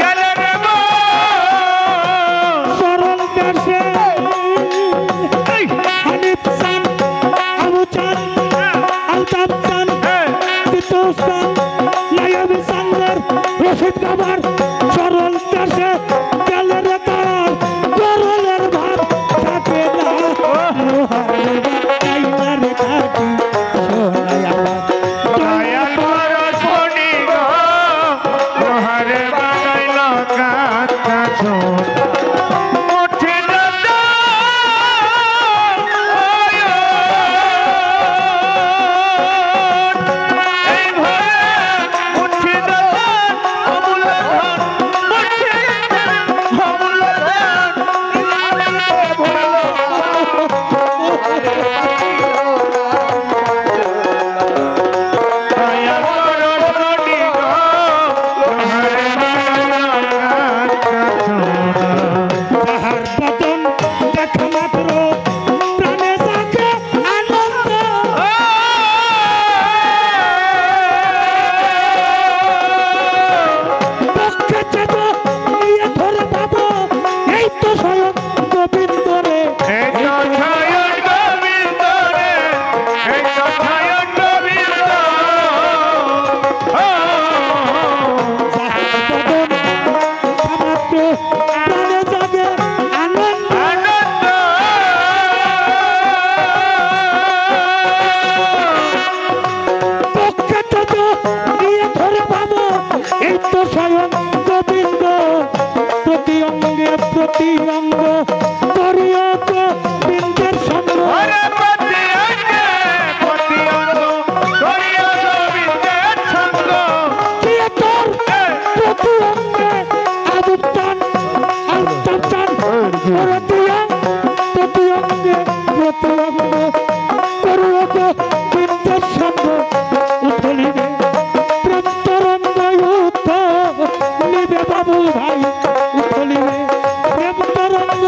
গেল রে মন সরল দেশে হানিফ চান আবু চান আলতাফ চান তিতুস চান নায়াব চান্দের রশিদ বাবার সরল দেশে গেলে রে তার গরলের ভাত থাকে না লোহার কাইনার থাকি সোনায় আমার দয়া কর শনি গো তোহারে বানাইল কাঁচা ছোট মুঠি দাদা এই ঘরে মুঠি দাদা অমূল্য ধন মুঠি অমূল্য ধন দয়া কর শনি গো তোহারে বানাইল কাঁচা ছোট তাহার বদন দেখা মাত্র প্রাণে জাগে আনন্দ পক্ষে চেত নিয়ে ধরে পাবো এই তো স্বয়ং গোবিন্দ রে এই তো ছায়ন গোবিন্দ রে এই তো ছায়ন গোবিন্দ তাহার বদন দেখা মাত্র প্রাণে জাগে আনন্দ আনন্দ পক্ষে চেত নিয়ে ধরে পাবো এই তো স্বয়ং গোবিন্দ প্রতি অঙ্গে প্রতি অঙ্গ করিও গোবিন্দের সঙ্গ ওরে পতি অঙ্গে পতি অঙ্গ করিয়া গোবিন্দের সঙ্গ দিয়ে তোর প্রতি অঙ্গে আদব চান আলতাফ চান করে দিয়া প্রতি অঙ্গে প্রতি অঙ্গ করিও গোবিন্দের সঙ্গ উঠলিবে প্রেম তরঙ্গ উঠলিবে বাবু ভাই উঠলিবে প্রেম তরঙ্গ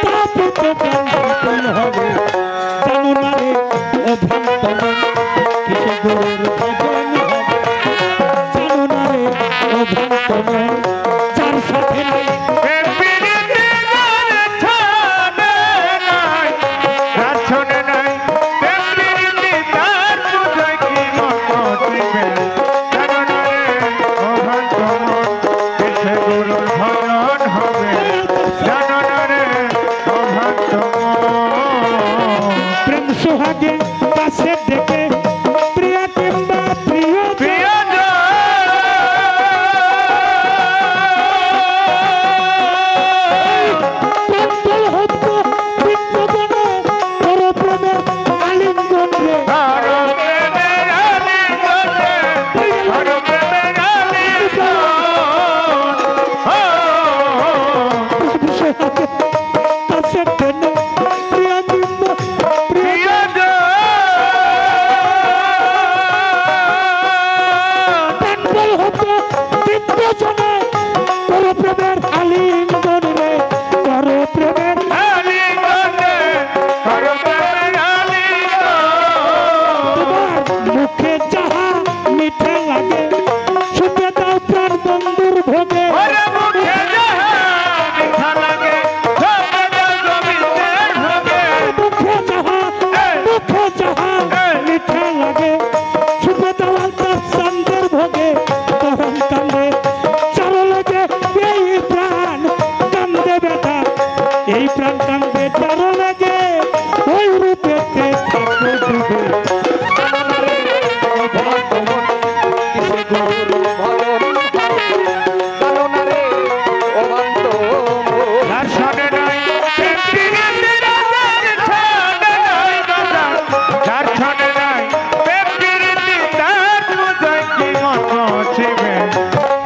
তাপিতে প্রাণ হবে জানো না রে ও ভ্রান্ত মন কিসে গুরুর ভজন হবে জানো না রে ও ভ্রান্ত মন যার সাথে নাই প্রেমিনীতে যার ছানে নাই যার ছনে নাই প্রেমিনীতে তার পূজায় কি মত দিবে জানো না রে ও ভক্ত মন কিসে গুরুর ভজন হবে জানো না রে ও ভক্ত মন প্রেম সোহাগে কাছে ডেকে প্রিয়া কিংবা প্রিয় প্রিয় কন্দল হত্য বিন্দবনে পর প্রেমের আলিঙ্গন রে আরো প্রেমের আলিঙ্গন রে আরো প্রেমের আলিঙ্গন সোহাগে কাছে ডেকে প্রিয়া কিংবা প্রিয় প্রিয়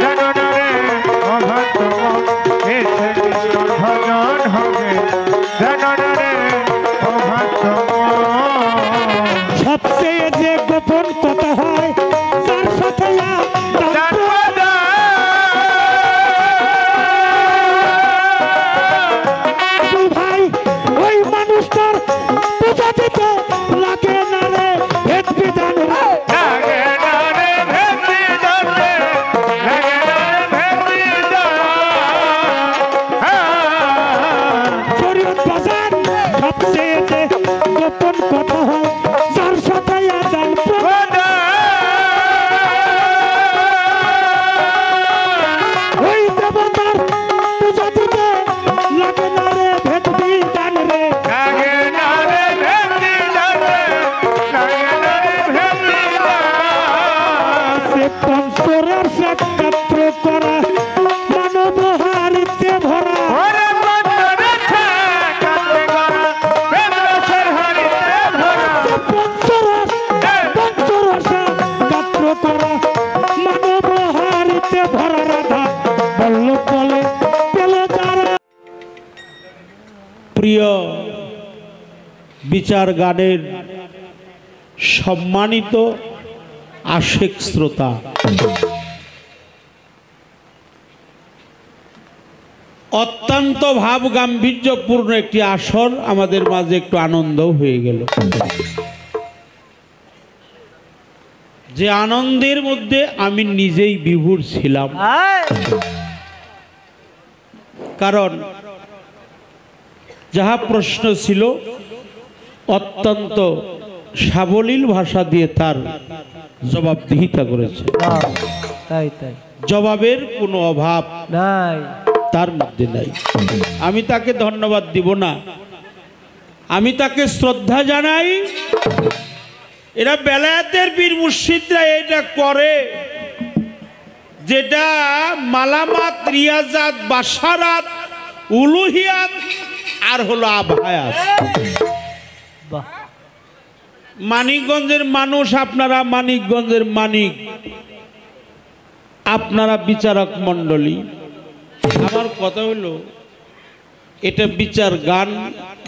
জানো না রে অভ্রান্ত মন এসে নিষ্ঠুর ভজন হবে জানো না রে অভ্রান্ত মন সবচেয়ে যে গোপন কথা হয় তার সাথে ভাই ওই মানুষটার পূজা দিতে লাগে না রে ভেদ বিধান লাগে না রে ভেদি দলে লাগে না রে ভেদি শরীয়ত বাজার সবচেয়ে যে গোপন কথা হয় যার সাথে আদান প্রদান ওই দেবতার পূজা দিতে লাগে না রে ভেদ বিধান রে লাগে না রে ভেদি দলে লাগে না রে ভেদি সে পঞ্চরের সাক্ষাত্র করা মানব হারিতে ভরা ওরে বন্দরে কান্দে গড়া বেদরসের হরিতে ভরা সে পঞ্চরস সাক্ষাত্র করা মানব হারিতে ভরা রাধা বল্ল বলে পেল যারা প্রিয় বিচার গানের সম্মানিত আশেক শ্রোতা, অত্যন্ত ভাব গাম্ভীর্যপূর্ণ একটি আসর আমাদের মাঝে একটু আনন্দ হয়ে গেল। যে আনন্দের মধ্যে আমি নিজেই বিভোর ছিলাম, কারণ যাহা প্রশ্ন ছিল অত্যন্ত সাবলীল ভাষা দিয়ে তার জবাবদিহিতা করেছে। তাই তাই জবাবের কোনো অভাব নাই তার মধ্যে নাই। আমি তাকে ধন্যবাদ দিব না, আমি তাকে শ্রদ্ধা জানাই। এরা বেলায়েতের বীর মুর্শিদরা এটা করে যেটা মালামাত, রিয়াজাত, বাসারাত, উলুহিয়াত আর হলো আভায়াত। বাহ মানিকগঞ্জের মানুষ, আপনারা মানিকগঞ্জের মানিক, আপনারা বিচারক মণ্ডলী। আমার কথা হলো এটা বিচার গান,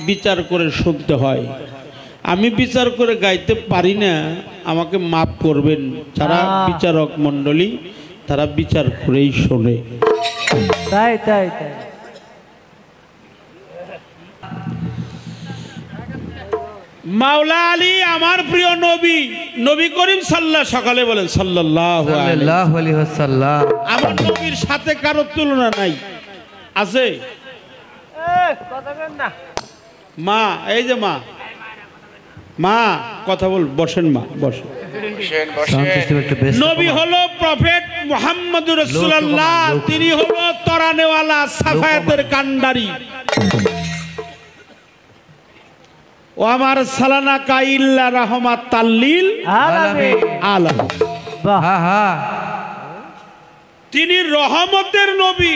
বিচার করে শুনতে হয়। আমি বিচার করে গাইতে পারি না, আমাকে মাফ করবেন। যারা বিচারক মণ্ডলী তারা বিচার করেই শোনে। তাই তাই তাই মাওলা আলী আমার প্রিয় নবী, নবী করিম সকালে বলেন সাল্লাল্লাহু আলাইহি ওয়াসাল্লাম। আমার নবীর সাথে কারো তুলনা নাই, আছে? মা, এই যে মা, মা কথা বল, বসেন মা, বসেন। নবী হলো প্রফেট মুহাম্মদুর রাসূলুল্লাহ, তিনি হলো তরানেওয়ালা, সাফায়াতের কান্ডারি। ও আমার সালানা কাইল্লা রহমাত তাল্লিল আলামিন। তিনি রহমতের নবী,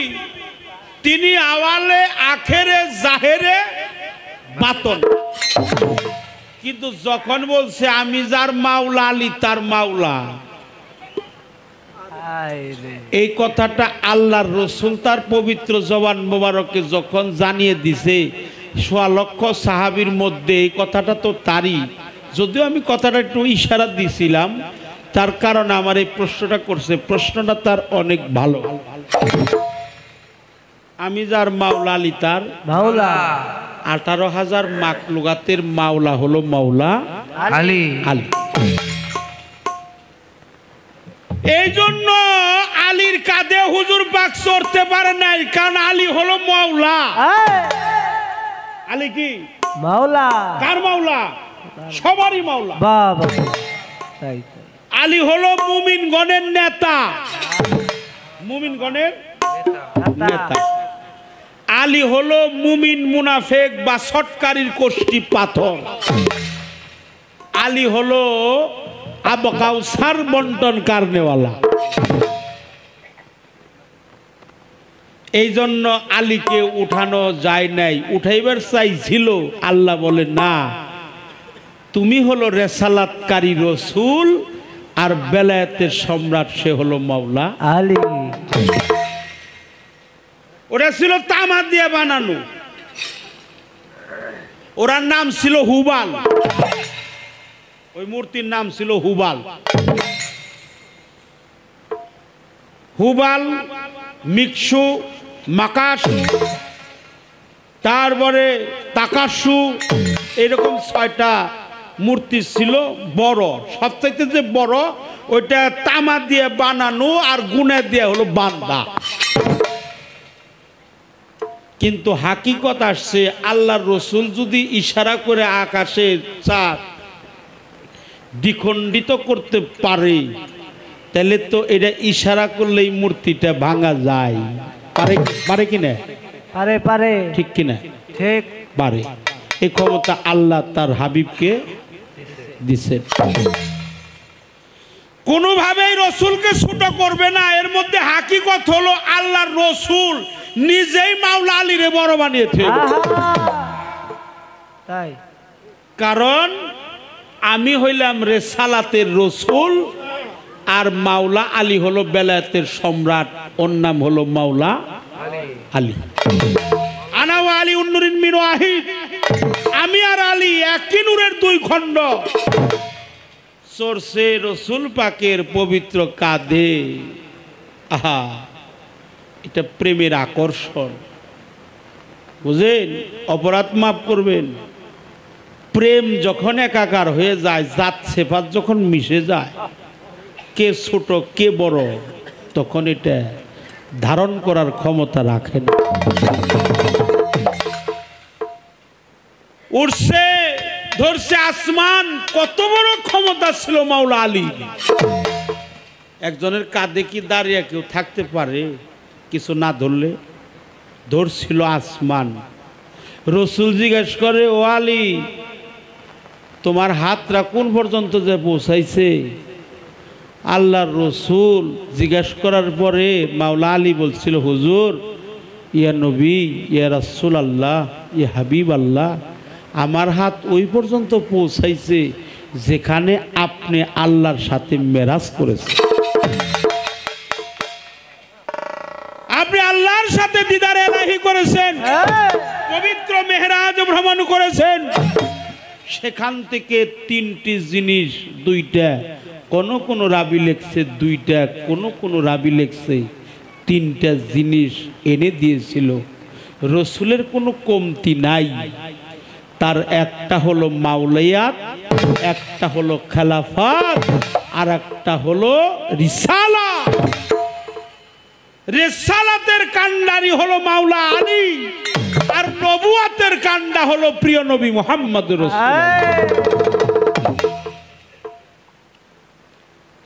তিনি আওয়ালে আখেরে জাহেরে বাতন। কিন্তু যখন বলছে আমি যার মাওলা আলী তার মাওলা, এই কথাটা আল্লাহর রসুল তার পবিত্র জবান মোবারকে যখন জানিয়ে দিছে, ১০০ লক্ষ সাহাবীর মধ্যে এই কথাটা তো তারই। যদিও আমি কথাটা একটু ইশারা দিছিলাম, তার কারণে আমার এই প্রশ্নটা করছে, প্রশ্নটা তার অনেক ভালো। আমি যার মাওলা আলী তার মাওলা। ১৮,০০০ মাখলুকাতের মাওলা হলো মাওলা আলী আলী। এই জন্য আলীর কাঁধে হুজুর পাক চড়তে পারে নাই, কারণ আলী হলো মাওলা। আলী কি মাওলা? কার মাওলা? সবারই মাওলা। বাবা তাই তাই আলী হলো মুমিনগণের নেতা, মুমিনগণের নেতা। আলী হলো মুমিন মুনাফেক বা সটকারির কোষ্ঠী পাথর। আলী হলো আবু কাউসার বন্টন কারনেওয়ালা। এই জন্য আলীকে উঠানো যায় নাই, উঠাইবার চাইছিল, আল্লাহ বলে না, তুমি হলো রেসালাতকারী রসুল, আর বেলায়েতের সম্রাট সে হলো মাওলা আলী। ওরা ছিল তামা দিয়ে বানানো, ওরার নাম ছিল হুবাল, ওই মূর্তির নাম ছিল হুবাল। হুবাল, মিকসু, মাকাস, তারপরে তাকাসু, এরকম 6টা মূর্তি ছিল বড়। সবচাইতে যে বড় ওইটা তামা দিয়ে বানানো আর গুণে দিয়ে হলো বান্দা। কিন্তু হাকিকত আসছে আল্লাহর রসুল যদি ইশারা করে আকাশের চাঁদ দ্বিখণ্ডিত করতে পারে, তাহলে তো এটা ইশারা করলেই মূর্তিটা ভাঙা যায়। পারে পারে কিনা? পারে পারে, ঠিক কিনা? ঠিক পারে। এই ক্ষমতা আল্লাহ তার হাবিবকে দিছেন। কোনোভাবেই রসুলকে ছোট করবে না। এর মধ্যে হাকিকত হলো আল্লাহর রসুল নিজেই মাওলা আলীরে বড় বানিয়েছে। তাই, কারণ আমি হইলাম রেসালাতের রসুল আর মাওলা আলী হলো বেলায়েতের সম্রাট, ওর নাম হলো মাওলা আলী। আনা ওয়া আলী উন্নুরিন মিন ওয়াহিদ, আমি আর আলী একই নূরের 2 খণ্ড। চরছে রসুল পাকের পবিত্র কাঁধে। আহা, এটা প্রেমের আকর্ষণ, বুঝেন? অপরাধ মাফ করবেন। প্রেম যখন একাকার হয়ে যায়, জাত সেফাত যখন মিশে যায়, কে ছোট কে বড়, তখন এটা ধারণ করার ক্ষমতা রাখে না। উড়ছে ধরছে আসমান, কত বড় ক্ষমতা ছিল মাওলা আলী। একজনের কাঁধে কি দাঁড়িয়ে কেউ থাকতে পারে কিছু না ধরলে? ধরছিল আসমান। রসুল জিজ্ঞেস করে, ও আলী, তোমার হাতটা কোন পর্যন্ত যে পৌঁছাইছে? আল্লাহর রসুল জিজ্ঞেস করার পরে মাওলা আলী বলছিল, হুজুর, ইয়া নবী, ইয়া রাসূল আল্লাহ, ইয়া হাবিব আল্লাহ, আমার হাত ওই পর্যন্ত পৌঁছাইছে যেখানে আপনি আল্লাহর সাথে মেরাজ করেছেন। আপনি আল্লাহর সাথে দিদার এলাহি করেছেন, পবিত্র মেহরাজ ভ্রমণ করেছেন। সেখান থেকে 3টি জিনিস, 2টা, কোন রাবি লেখছে 2টা, কোন রাবি লেখছে 3টা জিনিস এনে দিয়েছিল। রসুলের কোনো কমতি নাই। তার একটা হলো মাওলায়াত, একটা হলো খেলাফত, আর একটা হলো রিসালাত। রিসালাতের কান্ডারি হলো মাওলা আলী, আর নবুয়াতের কান্ডা হলো প্রিয় নবী মুহাম্মদ রাসূলুল্লাহ।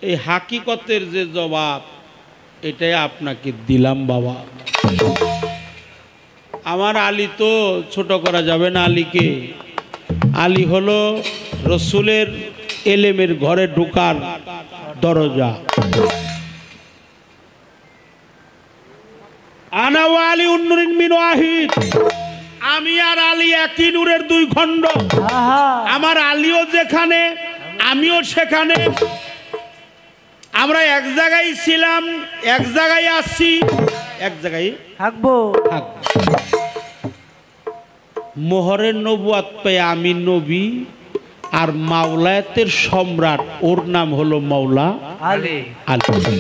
এই হাকিকতের যে জবাব, এটাই আপনাকে দিলাম বাবা। আমার আলী তো ছোট করা যাবে না আলীকে। আলী হলো রসুলের এলেমের ঘরে ঢোকার দরজা। আনা ওয়া আলী উন্নুরিন মিন ওয়াহিদ, আমি আর আলী একই নূরের 2 খণ্ড। আমার আলীও যেখানে, আমিও সেখানে। আমরা এক জায়গায় ছিলাম, এক জায়গায় আসছি, এক জায়গায় থাকবো। মোহরের নবুয়াত পেয়ে আমি নবী, আর মাওলায়াতের সম্রাট ওর নাম হলো মাওলা আলী। আলী।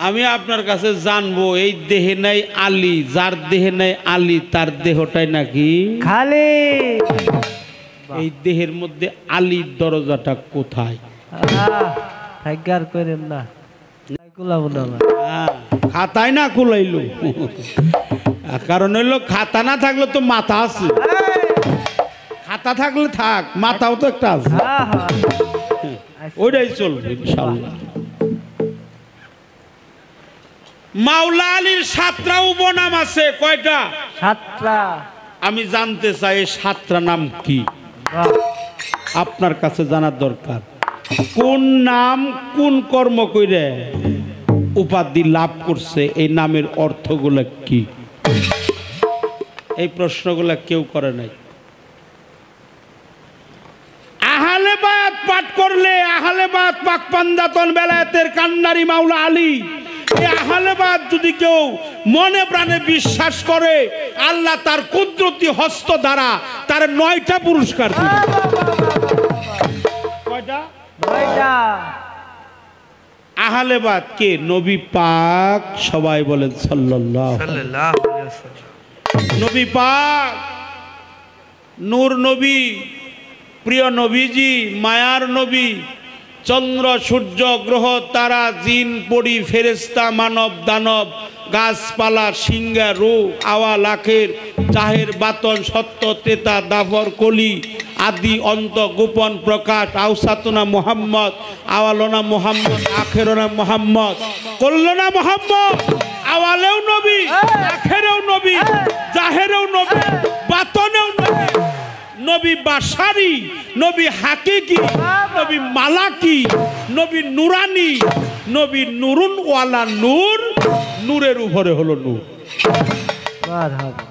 আমি আপনার কাছে জানবো, এই দেহে নাই আলী, যার দেহে নাই আলী তার দেহটাই নাকি খালি। এই দেহের মধ্যে আলীর দরজাটা কোথায়? ভাগ্যার করেন না, কুলাবো না। খাতায় না খুলাইলো, কারণ হইলো খাতা না থাকলে তো মাথা আছে, খাতা থাকলে থাক, মাথাও তো একটা আছে, ওইটাই চলবে ইনশাআল্লাহ। মাওলা আলীর 7টা উপনাম আছে। কয়টা? 7টা। আমি জানতে চাই এই 7টা নাম কি, আপনার কাছে জানার দরকার। কোন নাম কোন কর্ম কইরে উপাধি লাভ করছে, এই নামের অর্থগুলো কি? এই প্রশ্নগুলো কেউ করে নাই। আহলে বায়াত করলে আহলেবাদ পাক পাঞ্জাতন বেলায়েতের কান্নারি মাওলা আলী, এই আহলেবাদ যদি কেউ মনে প্রাণে বিশ্বাস করে, আল্লাহ তার কুদরতি হস্ত দ্বারা তার 9টা পুরস্কার দিবে। কয়টা? 9টা। আহলেবাদ কে? নবী পাক। সবাই বলেন সাল্লাল্লাহু সাল্লাল্লাহু আলাইহি ওয়াসাল্লাম। নবী পাক, নূর নবী, প্রিয় নবীজি, মায়ার নবী, চন্দ্র সূর্য গ্রহ তারা জিন পরি ফেরেশতা মানব দানব গাছপালা সিংহা রু আওয়া লাখের জাহের বাতন সত্য তেতা দাফর কলি আদি অন্ত গোপন প্রকাশ আউসাতনা মোহাম্মদ আওয়ালনা মোহাম্মদ আখেরনা মোহাম্মদ কল্লনা মোহাম্মদ, আওয়ালেও নবী, আখেরেও নবী, জাহেরেও নবী, বাতনেও নবী, নবী বাশারি, নবী হাকিকি, নবী মালাকি, নবী নুরানি, নবী নুরুন ওয়ালা নূর, নূরের উপরে হলো নূর। মারহাবা।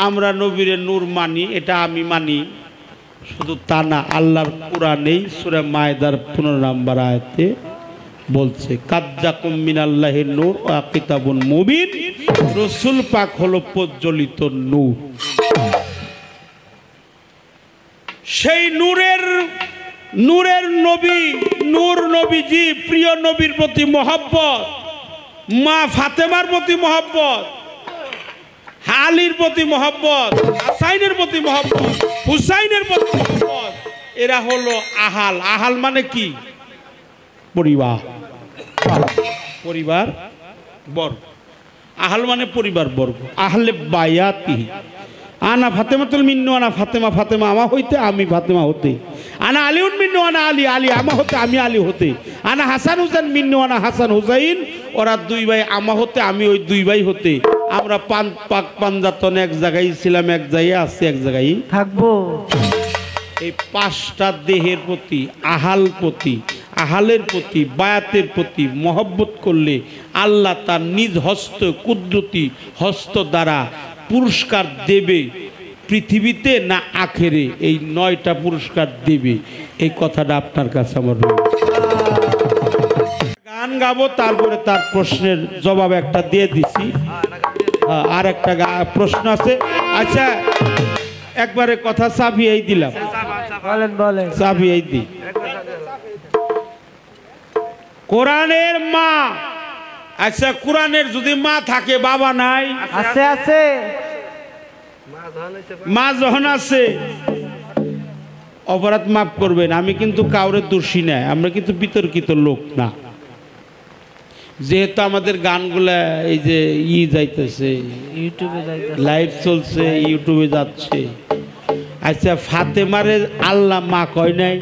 আমরা নবীরে নূর মানি, এটা আমি মানি। শুধু তা না, আল্লাহর কোরআনেই সূরা মায়দার 15 নম্বর আয়াতে বলছে কাজ্জাকুম মিনাল্লাহির নূর ওয়া কিতাবুন মুবিন, রাসূল পাক হলো প্রজ্বলিত নূর। সেই নূরের নবী, নূর নবীজি, প্রিয় নবীর প্রতি মহব্বত, মা ফাতেমার প্রতি মহব্বত, আলীর প্রতি মহব্বত, হাসাইনের প্রতি মহব্বত, হুসাইনের প্রতি মহব্বত, এরা হলো আহাল। আহাল মানে কি? পরিবার, পরিবার বর্গ। আহাল মানে পরিবার বর্গ। আহলে বায়াতি আনা ফাতেমাতুল মিন্নু আনা ফাতেমা, ফাতেমা আমা হইতে, আমি ফাতেমা হতে। আনা আলিউন মিন্নু আনা আলী, আলী আমা হতে, আমি আলী হতে। আনা হাসান হুসাইন মিন্নু আনা হাসান হুসাইন, ওরা 2 ভাই আমা হতে, আমি ওই 2 ভাই হতে। আমরা পাক পাঞ্জাতন এক জায়গায় ছিলাম, এক জায়গায় আছি, এক জায়গায় থাকবো। এই 5টা দেহের প্রতি, আহালের প্রতি, বায়াতের প্রতি মহব্বত করলে আল্লাহ তার নিজ হস্ত কুদরতি হস্ত দ্বারা পুরস্কার দেবে। পৃথিবীতে না আখেরে এই 9টা পুরস্কার দেবে। এই কথাটা আপনার কাছে আমার গান গাবো, তারপরে তার প্রশ্নের জবাব একটা দিয়ে দিছি। আর একটা প্রশ্ন আছে। আচ্ছা, একবারে কথা চাপিয়েই দিলাম, বলেন বলেন। চাপিয়েই দিই। কোরআনের মা, আচ্ছা কোরআনের যদি মা থাকে, বাবা নাই? আছে আছে। মা যখন আছে, অপরাধ মাফ করবেন, আমি কিন্তু কাউরে দোষী নাই, আমরা কিন্তু বিতর্কিত লোক না। যেহেতু আমাদের গানগুলা এই যে যাইতেছে, ইউটিউবে যাইতেছে, লাইভ চলছে, ইউটিউবে যাচ্ছে। আচ্ছা, ফাতেমারে আল্লাহ মা কয় নাই?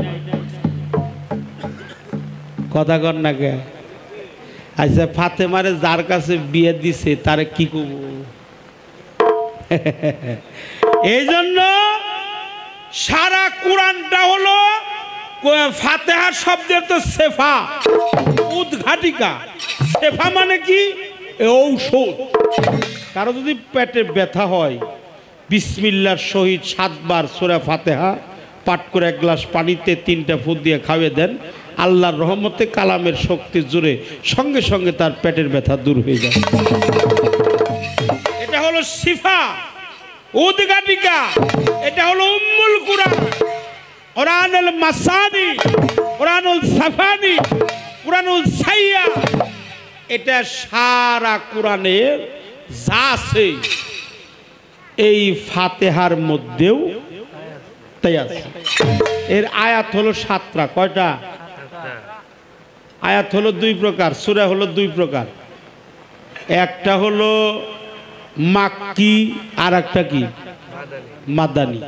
কথা কর না কে? আচ্ছা, ফাতেমারে যার কাছে বিয়ে দিছে তারে কি কব? এই জন্য সারা কোরআনটা হলো ফাতেহা শব্দের তো সেফা, উদ্ঘাটিকা। সেফা মানে কি? ঔষধ। কারো যদি পেটে ব্যথা হয়, বিসমিল্লাহর সহিত 7 বার সূরা ফাতেহা পাঠ করে 1 গ্লাস পানিতে 3টা ফুট দিয়ে খাওয়িয়ে দেন, আল্লাহর রহমতে কালামের শক্তি জুড়ে সঙ্গে সঙ্গে তার পেটের ব্যথা দূর হয়ে যায়। এটা হলো শিফা, উদ্ঘাটিকা। এটা হলো উম্মুল কুরআন, কুরআনুল মাসানি, কুরআনুল সাফানি, কুরআনুল সাইয়া। এটা সারা কোরআনের যা আছে এই ফাতেহার মধ্যেও তাই আছে। এর আয়াত হলো 7টা। কয়টা আয়াত? হলো 2 প্রকার, সূরা হলো 2 প্রকার। একটা হলো মাক্কি, আর একটা কি? মাদানী।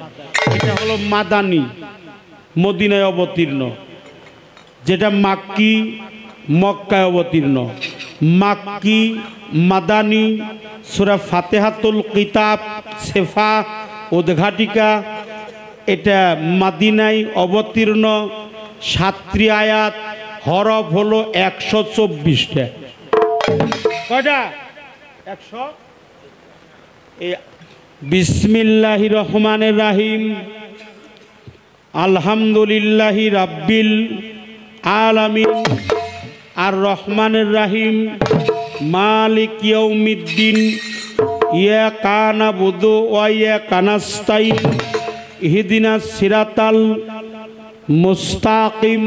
এটা হলো মাদানী, মদিনায় অবতীর্ণ। যেটা মাক্কি, মক্কায় অবতীর্ণ। মাক্কি, মাদানী, সূরা ফাতিহাতুল কিতাব, সেফা, উদ্ঘাটিকা। এটা মদিনায় অবতীর্ণ। 7টি আয়াত, হরফ হলো 124টা। কয়টা? 100। বিসমিল্লাহির রহমানির রহিম। আলহামদুলিল্লাহি রাব্বিল আলামিন আর রহমানির রহিম মালিক ইয়াউমিদ্দিন ইয়াকা নাবুদু ওয়া ইয়াকা নাস্তাইন ইহদিনাস সিরাতাল মুস্তাকিম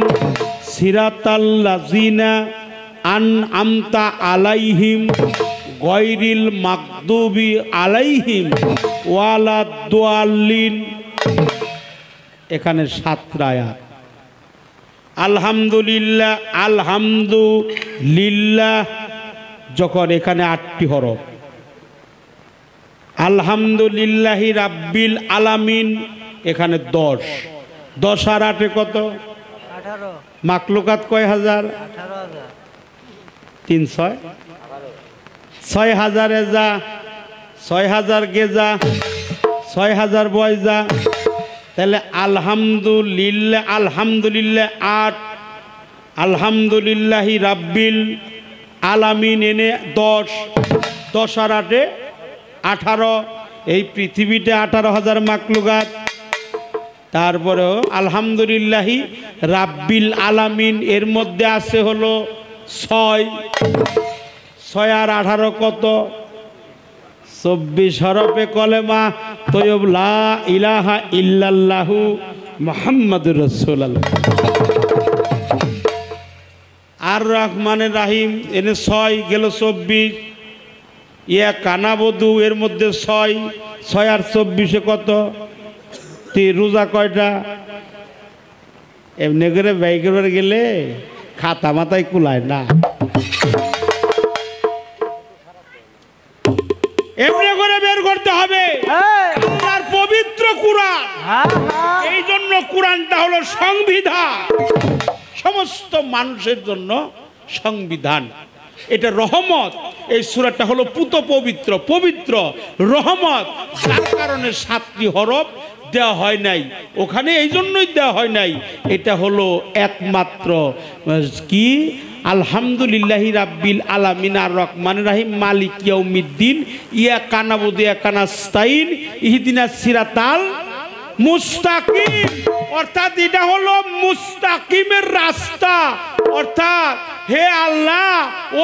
সিরাতাল লাযিনা আনআমতা আলাইহিম গায়রিল মাগদুবি আলাইহিম ওয়ালাদ-দাল্লিন। এখানে 7টা আয়াত। আলহামদুলিল্লাহ, আলহামদুলিল্লাহ যখন এখানে 8টি হরফ। আলহামদুলিল্লাহি রাব্বিল আলামিন এখানে 10। 10 আর 8 কত? 18 মাকলুকাত কয় হাজার? 18,000 3 6 6,000 এ যা, 6,000 গে যা, 6,000 বয় যা, তাহলে আলহামদুলিল্লাহ, আলহামদুলিল্লাহ 8, আলহামদুলিল্লাহি রাব্বিল আলামিন এনে 10, 10 আর 8 18। এই পৃথিবীতে 18,000 মাকলুকাত। তারপরেও আলহামদুলিল্লাহি রাব্বিল আলামিন এর মধ্যে আছে হলো 6, 6 আর 18 কত? 24 হরফে কলেমা তৈয়ব লা ইলাহা ইল্লাল্লাহু মুহাম্মাদুর রাসূলুল্লাহ। আর রহমানের রাহিম এনে 6 গেল 24। ইয়া কানাবদু এর মধ্যে 6, 6 আর 24 কত? রোজা কয়টা? এমনি করে ব্যয় করে গেলে খাতা মাথায় কুলায় না। এমনি করে বের করতে হবে আর পবিত্র কুরআন। এই জন্য কুরআনটা হলো সংবিধান, সমস্ত মানুষের জন্য সংবিধান। এটা রহমত। এই সূরাটা হলো পুত পবিত্র, পবিত্র রহমত, যার কারণে 7টি হরফ দেওয়া হয় নাই ওখানে। এই জন্যই দেওয়া হয় নাই। এটা হলো একমাত্র কি? আলহামদুলিল্লাহি রাব্বিল আলামিন আর রহমানির রহিম মালিক ইয়াউমিদ্দিন ইয়াকা নাবুদু ওয়া ইয়াকা নাস্তাইন ইহদিনাস সিরাতাল মুস্তাকিম। অর্থাৎ এটা হলো মুস্তাকিমের রাস্তা। অর্থাৎ হে আল্লাহ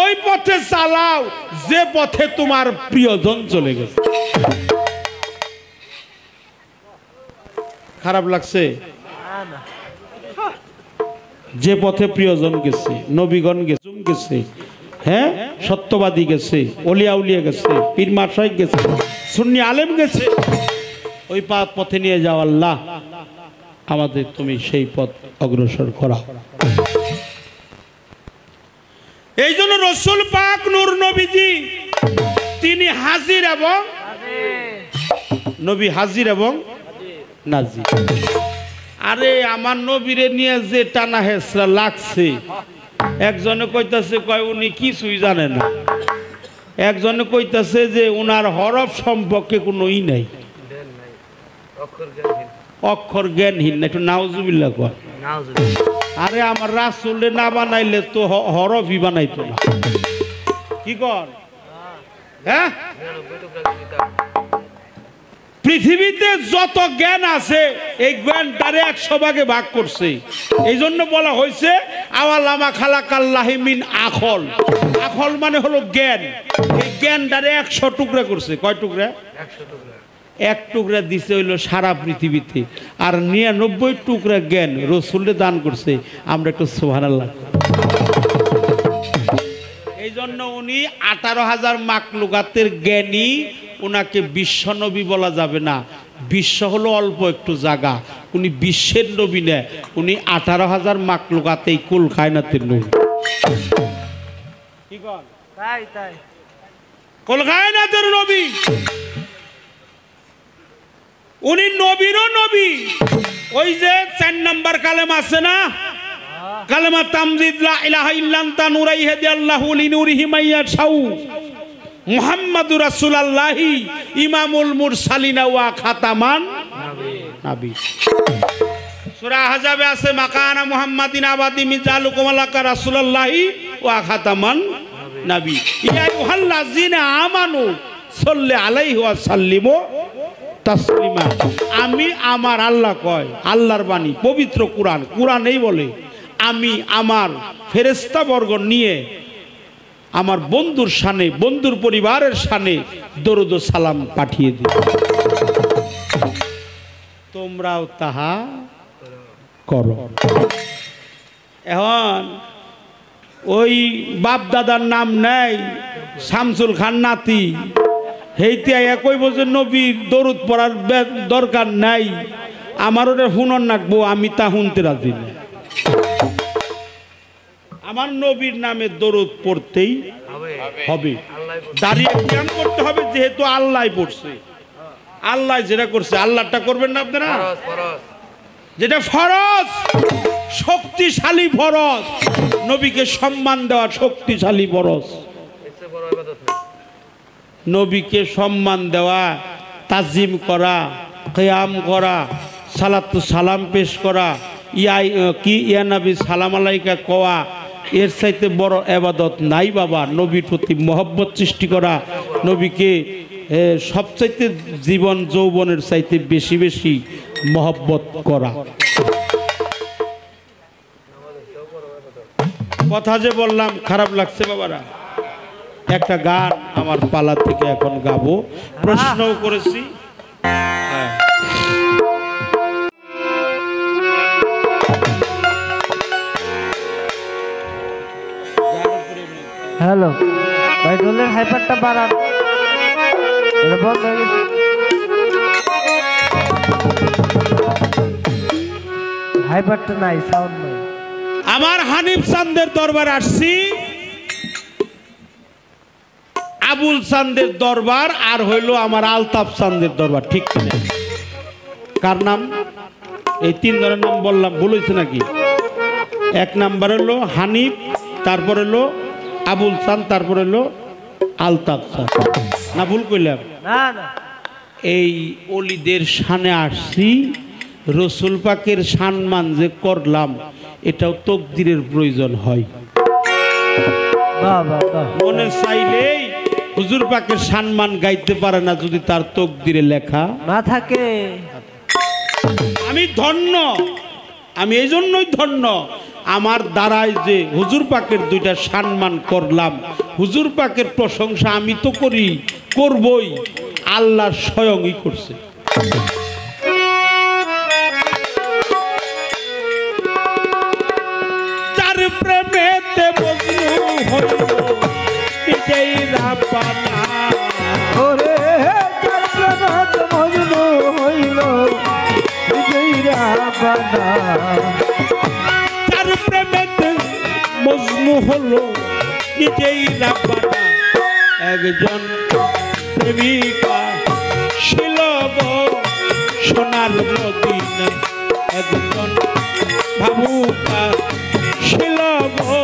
ওই পথে চালাও যে পথে তোমার প্রিয়জন চলে গেছে। খারাপ লাগছে? যে পথে প্রিয়জন গেছে, নবীগণ গেছে, হ্যাঁ, সত্যবাদী গেছে, ওলিয়া উলিয়া গেছে, পীর মাশায়েখ গেছে, সুন্নি আলেম গেছে, ওই পথে নিয়ে যাও আল্লাহ আমাদের তুমি সেই পথ অগ্রসর করা। এই জন্য রসুল পাক নূর নবীজি তিনি হাজির এবং নবী, হাজির এবং নাজির। আরে আমার নবীরে নিয়ে যে টানা হেসরা লাগছে, একজনে কইতাছে কয় উনি কিছুই জানে না, একজনে কইতাছে যে উনার হরফ সম্পর্কে কোনো ই নাই, অক্ষর জ্ঞানহীন। একটু নাউজুবিল্লাহ কয়। আরে আমার রাসূলে না বানাইলে তো হরফই বানাইতো না। কি কর? হ্যাঁ, পৃথিবীতে যত জ্ঞান আছে এই জ্ঞানটারে 100 ভাগে ভাগ করছে। এই জন্য বলা হয়েছে আওয়ালামা খালাকাল্লাহি মিন আখল। আখল মানে হলো জ্ঞান। এই জ্ঞানটারে 100 টুকরা করছে। কয় টুকরা? 100 টুকরা। 1 টুকরা দিছে হইলো সারা পৃথিবীতে, আর 99 টুকরা জ্ঞান রসুলে দান করছে। আমরা একটু সুবহানাল্লাহ। এই জন্য উনি 18,000 মাকলুকাতের জ্ঞানী। ওনাকে বিশ্ব নবী বলা যাবে না। বিশ্ব হলো অল্প একটু জায়গা। উনি বিশ্বের নবী না, উনি 18,000 মাকলুকাতেই কুল কায়নাতের নবী। কি কর? তাই তাই, কুল কায়নাতের নবী। উনি নবীরও নবী। ওই যে 4 নম্বর কালেমা আছে না, কালেমা তামজিদ লা ইলাহা ইল্লা আনতা নুরাইহি আল্লাহু লিনুরিহি মাইয়াশাউ মুহাম্মাদুর রাসূলুল্লাহি ইমামুল মুরসালিনা ওয়া খাতামান নবী। সূরা আহজাবে আছে মাকানা মুহাম্মাদিন আবাদি মিজালুকুম আলাকা রাসূলুল্লাহি ওয়া খাতামান নবী। ইয়া আইয়ুহাল্লাযিনা আমানু সাল্লি আলাইহি ওয়া সাল্লিমু তাসলিমা। আমি আমার আল্লাহ কয়, আল্লাহর বাণী পবিত্র কোরআন, কোরআনেই বলে আমি আমার ফেরেশতা বর্গ নিয়ে আমার বন্ধুর শানে, বন্ধুর পরিবারের শানে দরুদ ও সালাম পাঠিয়ে দিই, তোমরাও তাহা করো। এখন ওই বাপ দাদার নাম নেই শামসুল খান নাতি, হেইতে একই বছর নবীর দরুদ পড়ার দরকার নাই, আমার ওটা হুনর নাকবো, আমি তা শুনতে রাজি না। আমার নবীর নামে দরুদ পড়তেই হবে, দাঁড়িয়ে জ্ঞান করতে হবে, যেহেতু আল্লাহ পড়ছে, আল্লাহ যেটা করছে আল্লাহটা করবেন না আপনারা, যেটা ফরজ, শক্তিশালী ফরজ, নবীকে সম্মান দেওয়া শক্তিশালী ফরজ, নবীকে সম্মান দেওয়া, তাজিম করা, কিয়াম করা, সালাতু সালাম পেশ করা, ইয়া নবী সালাম আলাইকা কোয়া, এর চাইতে বড় ইবাদত নাই বাবা। নবীর প্রতি মহব্বত সৃষ্টি করা, নবীকে সবচাইতে জীবন যৌবনের চাইতে বেশি বেশি মহব্বত করা। কথা যে বললাম খারাপ লাগছে বাবারা, একটা গান আমার পালা থেকে এখন গাবো, প্রশ্নও করেছি। হ্যালো ভাই, ঢোলের হাইপারটা বাড়ান, এটা বন্ধ হয়ে গেছে। হাইপারটা নাই, সাউন্ড নাই। আমার হানিফ চান্দের দরবার আসছি, আবুল চান্দের দরবার, আর হইল আমার আলতাফ চান্দের দরবার, ঠিক কিনা? কার নাম? এই তিন জনের নাম বললাম, ভুল হয়েছে নাকি? এক নাম্বার হলো হানিফ, তারপর হলো আবুল চান্দ, তারপর হলো আলতাফ চান্দ, না ভুল কইলাম? না না, এই অলিদের শানে আসছি, রসুল পাকের সম্মান যে করলাম এটাও তকদিরের প্রয়োজন হয়। বাহ বাহ বাহ, মনে চাইলেই হুজুর পাকের সম্মান গাইতে পারে না যদি তার তকদিরে লেখা না থাকে। আমি ধন্য, আমি এই জন্যই ধন্য, আমার দ্বারাই যে হুজুর পাকের দুইটা সম্মান করলাম, হুজুর পাকের প্রশংসা আমি তো করি, করবই, আল্লাহ স্বয়ংই করছে। যার প্রেমেতে মজনু হইল নিজেই রাব্বানা, ওরে যার প্রেমত মজনু হইল নিজেই রাব্বানা, যার প্রেমেতে মজনু হলো নিজেই রাব্বানা, একজন প্রেমিকা ছিল গো সোনার মদিনা, একজন ভাবুকা ছিল গো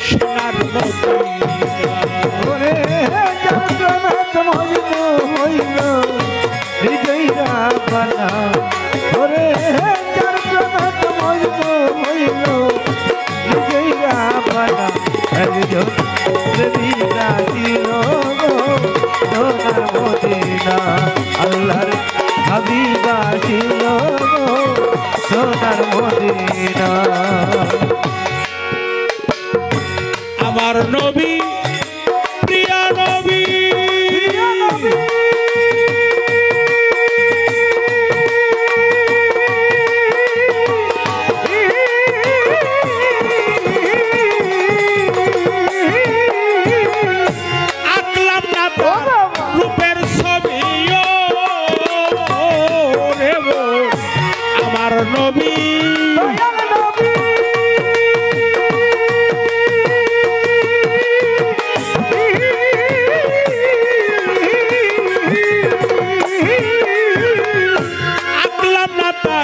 সোনার মদিনা। ওরে যার প্রেমত মজনু হইল নিজেই রাব্বানা, ওরে যার প্রেমত মজনু হইল নিজেই রাব্বানা, একজন প্রেমিকা ছিল গো সোনার মদিনা, আল্লাহর হাবিবা ছিল গো সোনার মদিনা। আমার নবী প্রিয় নবী, আঁকলাম না তো রূপের ছবি রে বোন, আমার নবী আঁকলাম না তো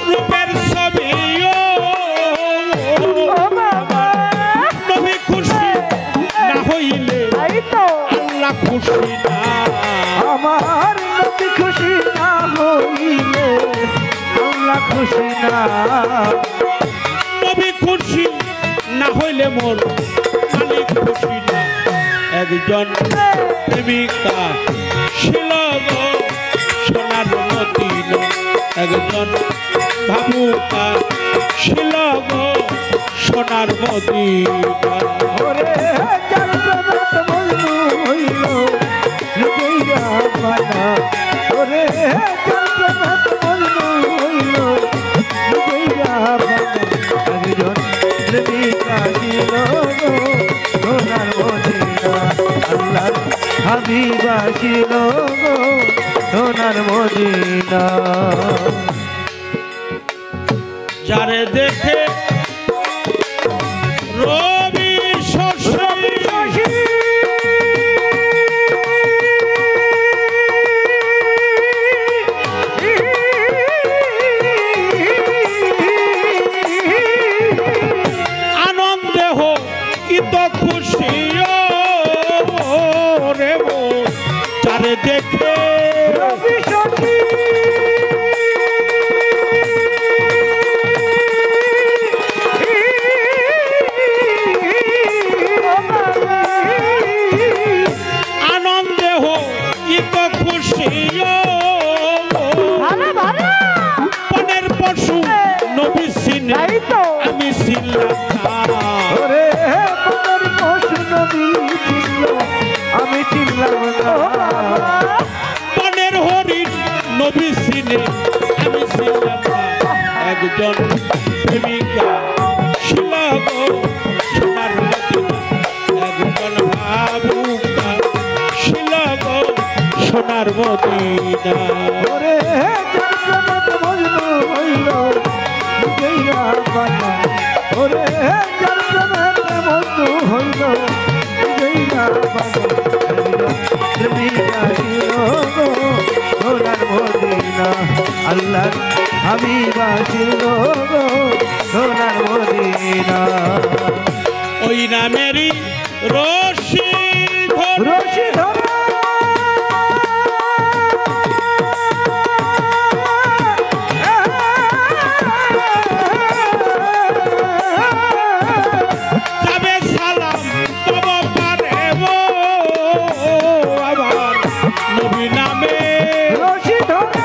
রূপের ছবি, নবী খুশি না হইলে আল্লাহ খুশি না, আমার নবী খুশি না হইলে আল্লাহ খুশি না, নবী খুশি না হইলে মোর মালিক খুশি না, একজন প্রেমিকা ছিল গো সোনার মদিনা একজন ভাবুকা ছিল গো সোনার মদিনা ওরে যার প্রেমেতে মজনু হইল লুকাইয়া বানা ওরে যার প্রেমেতে মজনু হইল লুকাইয়া বানা একজন প্রেমিকা ছিল গো সোনার মদিনা আল্লাহর হাবিবা ছিল গো সোনার মদিনা যারে দেখে রবি শশী আনন্দে হোক ইত খুশি রে মন যারে দেখে রবি শশী আনন্দে হোক ইত খুশি পনের পশু নবী সিনে আমি ছিলাম না ওরে পনের পশু নবী ছিল আমি চিনলাম না পনের হরিণ নবী সিনে আমি ছিলাম না একজন প্রেমিকা ছিল গো সোনার মদিনা একজন ভাবুকা ছিল গো সোনার মদিনা ওরে যার প্রেমেতে মজনু হইল লুকাইয়া বানা ওরে যার প্রেমেতে মজনু হইল লুকাইয়া বানা প্রেমিকা ছিল গো সোনার মদিনা আল্লাহর হাবিবা ছিল গো সোনার মদিনা ওই নামেরই রশি ধরে রশি ধরা যাবে সালাম বাবা পারে আমার নবী নামে রশি ধরা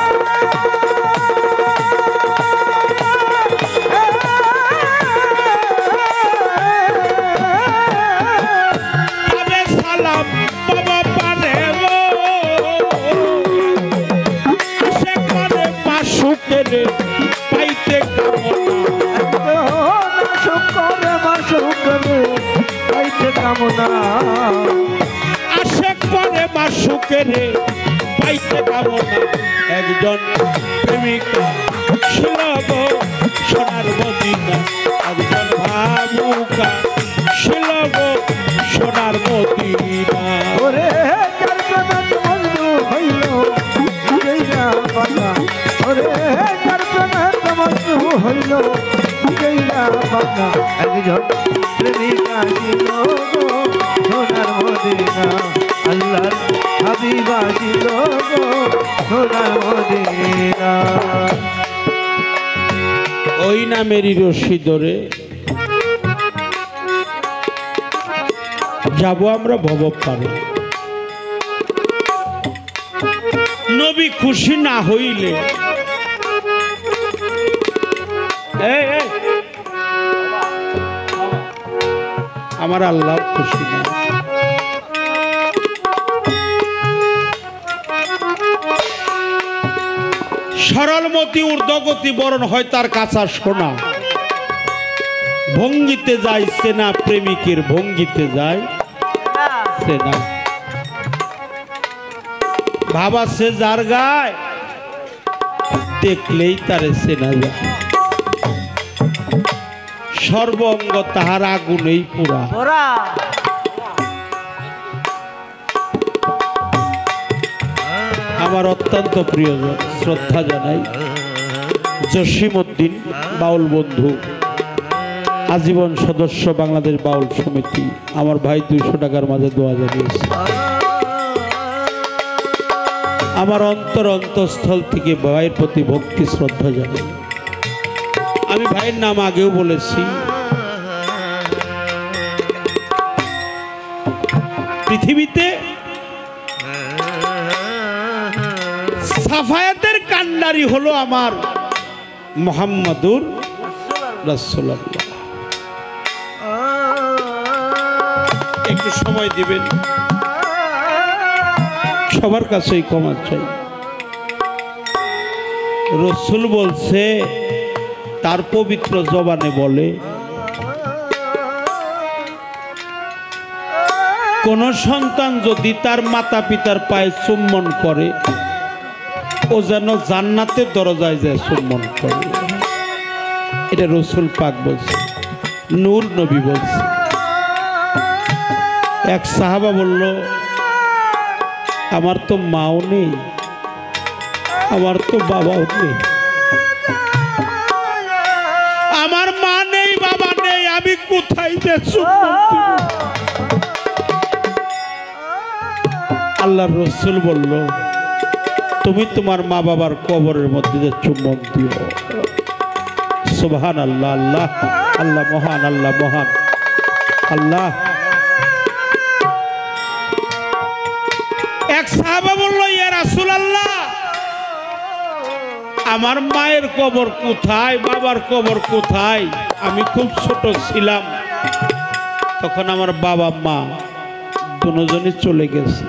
যাবে সালাম বাবা পারে আসে করে মাসুকের পাইতে কামনা আসে করে মাসুকের পাইতে কামনা একজন প্রেমিকা ছিল গো সোনার মদিনা একজন ভাবুকা ছিল গো সোনার মদিনা ওরে যার প্রেমেতে মজনু হইল লুকাইয়া বানা ওরে যার প্রেমেতে মজনু হইল লুকাইয়া বানা একজন প্রেমিকা ছিল গো সোনার মদিনা আল্লাহর হাবিবা ছিল গো সোনার মদিনা ওই নামেরই রশি ধরে যাব আমরা ভব পারে নবী খুশি না হইলে এই, এই, আমার আল্লাহ খুশি না সরলমতি ঊর্ধ্বগতি বরণ হয় তার কাছা সোনা ভঙ্গিতে যায় সেনা প্রেমিকের ভঙ্গিতে যায় সেনা ভাবা সে যার গায় দেখলেই তারে সেনা যায় সর্বঙ্গ তাহার আগুনেই পুরা আমার অত্যন্ত প্রিয়জন শ্রদ্ধা জানাই জসিমউদ্দিন বাউল বন্ধু আজীবন সদস্য বাংলাদেশ বাউল সমিতি আমার ভাই 200 টাকার মাঝে দোয়া জানিয়েছে আমার অন্তরস্থল থেকে ভাইয়ের প্রতি ভক্তি শ্রদ্ধা জানাই আমি ভাইয়ের নাম আগেও বলেছি পৃথিবীতে সাফায়াতের কান্ডারি হলো আমার মুহাম্মাদুর রাসূলুল্লাহ। একটু সময় দিবেন, সবার কাছেই ক্ষমা চাই। রসুল বলছে, তার পবিত্র জবানে বলে, কোন সন্তান যদি তার মাতা পিতার পায়ে চুম্বন করে, ও যেন জান্নাতের দরজায় যায় চুম্বন করে। এটা রসুল পাক বলছে, নূর নবী বলছে। এক সাহাবা বলল, আমার তো মাও নেই, আমার তো বাবাও নেই, আমার মা নেই, বাবা নেই, আমি কোথায় যে চুম্বন দিব? আল্লাহর রসুল বলল, তুমি তোমার মা বাবার কবরের মধ্যে যে চুম্বন দিও। সুবহান আল্লাহ, আল্লাহ আল্লাহ মহান, আল্লাহ মহান, আল্লাহ। এক সাহাবা বলল, ইয়া রাসূলুল্লাহ, আমার মায়ের কবর কোথায়, বাবার কবর কোথায়? আমি খুব ছোট ছিলাম তখন, আমার বাবা মা দুজনই চলে গেছে,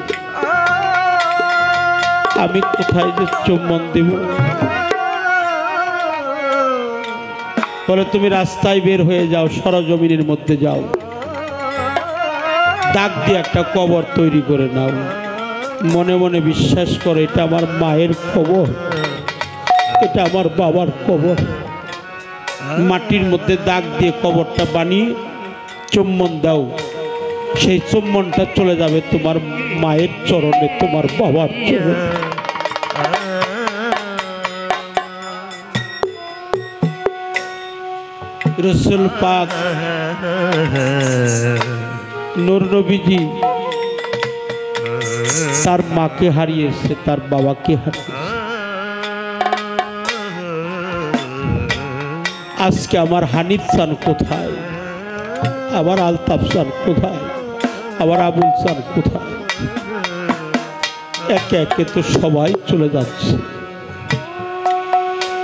আমি কোথায় যে চুম্বন দিব? বলে, তুমি রাস্তায় বের হয়ে যাও, সরজমিনের মধ্যে যাও, দাগ দিয়ে একটা কবর তৈরি করে নাও, মনে মনে বিশ্বাস করে এটা আমার মায়ের কবর, এটা আমার বাবার কবর। মাটির মধ্যে দাগ দিয়ে কবরটা বানিয়ে চুম্বন দাও, সেই চুম্বনটা চলে যাবে তোমার মায়ের চরণে, তোমার বাবার চরণে। রসুল পাক নূর নবীজি তার মাকে হারিয়েছে, তার বাবাকে হারিয়েছে। আজকে আমার হানিফ চান কোথায়, আমার আলতাফ চান কোথায়, আমার আবুল চান কোথায়? একে একে তো সবাই চলে যাচ্ছে।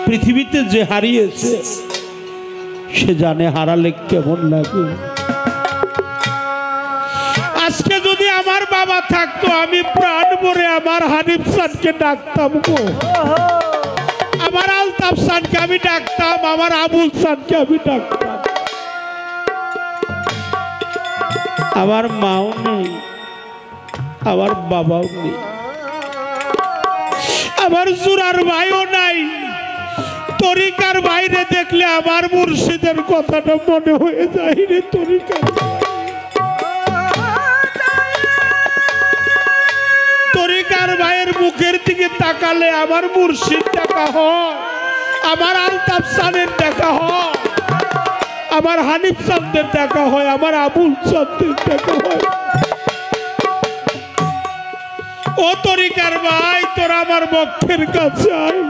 পৃথিবীতে যে হারিয়েছে সে জানে হারালে কেমন লাগে। আজকে যদি আমার বাবা থাকতো, আমি প্রাণ ভরে আমার হানিফ চানকে ডাকতাম গো, আমার আলতাফ চানকে আমি ডাকতাম, আমার আবুল চানকে আমি ডাকতাম। আমার মাও নেই, আমার বাবাও নেই, আমার জুরার ভাইও নাই। তরিকার বাইরে দেখলে আমার মুর্শিদের কথাটা মনে হয়ে যায় রে। তরিকার ভাইয়ের মুখের দিকে তাকালে আমার মুর্শিদ দেখা হয়, আমার আলতাফ চানের দেখা হয়, আমার হানিফ চাঁদের দেখা হয়, আমার আবুল চাঁদের দেখা হয়। ও তরিকার ভাই, তোরা আমার বক্ষের কাছে আয়,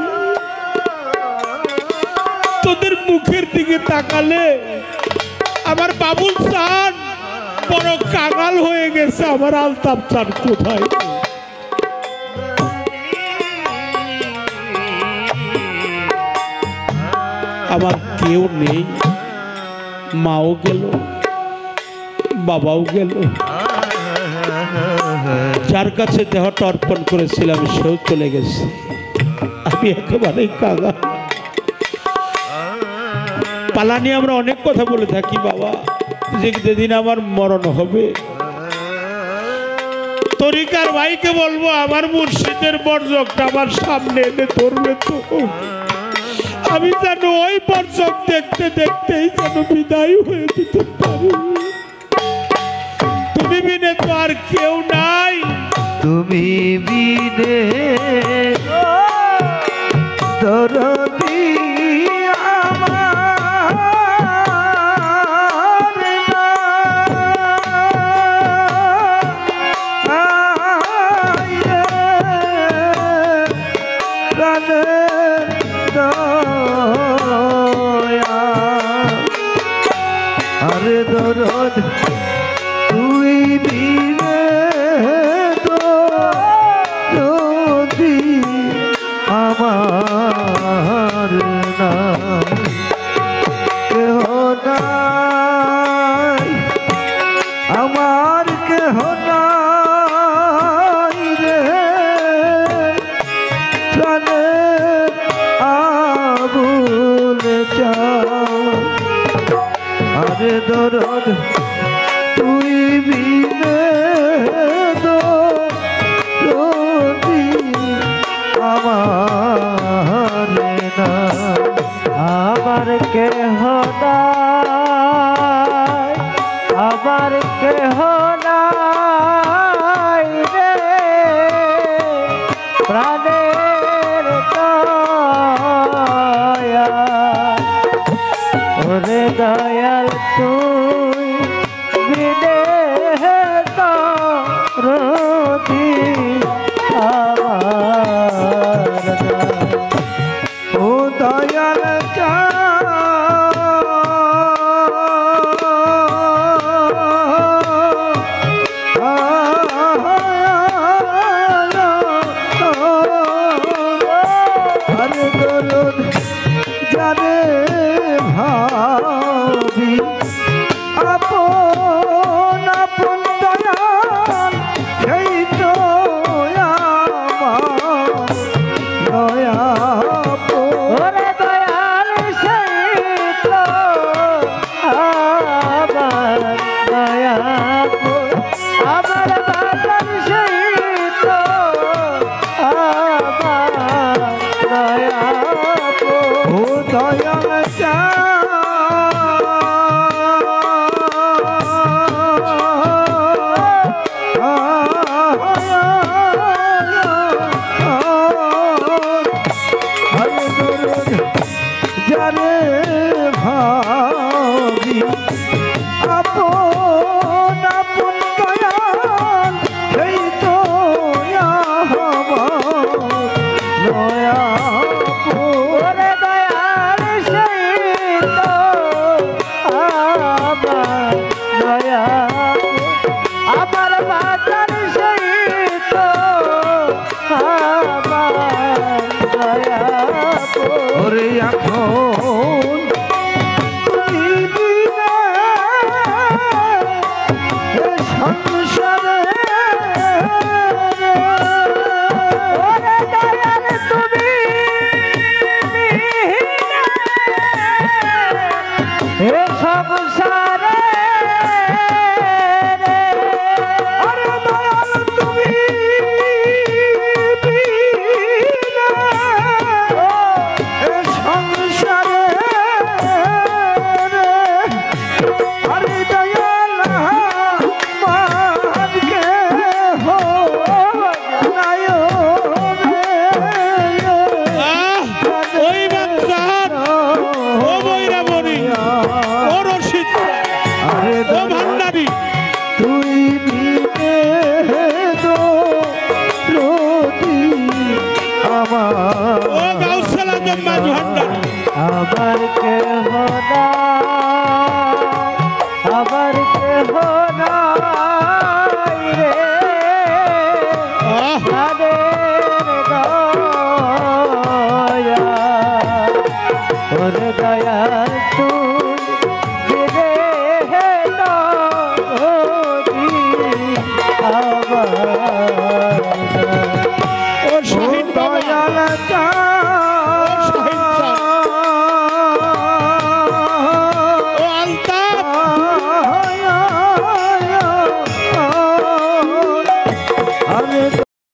তোদের মুখের দিকে তাকালে আমার বাবুল চাঁদ বড় কাঙাল হয়ে গেছে, আমার আলতাফ চাঁদ কোথায়? আমার কেউ নেই, মাও গেল, বাবাও গেল, যার কাছে দেহটা অর্পণ করেছিলাম সেও চলে গেছে। আমি একেবারেই কাঙা। পালানি আমরা অনেক কথা বলে থাকি বাবা, যে যেদিন আমার মরণ হবে, তরিকার ভাইকে বলবো আমার মুর্শিদের বর্জকটা আমার সামনে এনে ধরবে তো, আমি যেন ওই বর্জক দেখতে দেখতেই যেন বিদায় হয়ে যেতে পারি। তুমি বিনে তো আর কেউ নাই, তুমি বিনে দরদি আরে দরদ তুই বিনে দরদি আমার কেহ নাই রে প্রাণে আবুল আরে দরদ তুই বিনে দরদি আমার না আমার কেহ নাই আমার কেহ নাই রে প্রাণের দয়া ওরে দয়াল তুই বিনে দরদি আমার না ও দয়াল জানে ভাবি আপন আপন দয়াল সেই তো আমার দয়া ওরে দয়াল সেই তো আমার দয়া আমার বাজার সেই তো আমার দয়া ও দয়াল যারে ভাবি আপন আপন দয়াল সেই তো আমার দয়া ওরে দয়াল সেই তো আমার দয়া আমার বাজার সেই তো আমার দয়া ওরে এখন তুমি বিনা সংসারে ওরে দয়াল তুমি বিনা সংসারে ওরে দয়াল তুমি বিনা সংসারে আরে দয়াল মানকে হো নাই ওই বাচ্চার ও বইরা বনি ও রশিদ আরে ও ভান্ডারি তুই বিনে দরদি আমার ও গাউসালা জম্মাজ ভান্ডারি আবার কেহ নাই আবার কেহ নাই রে তাদের দয়া ওরে দয়া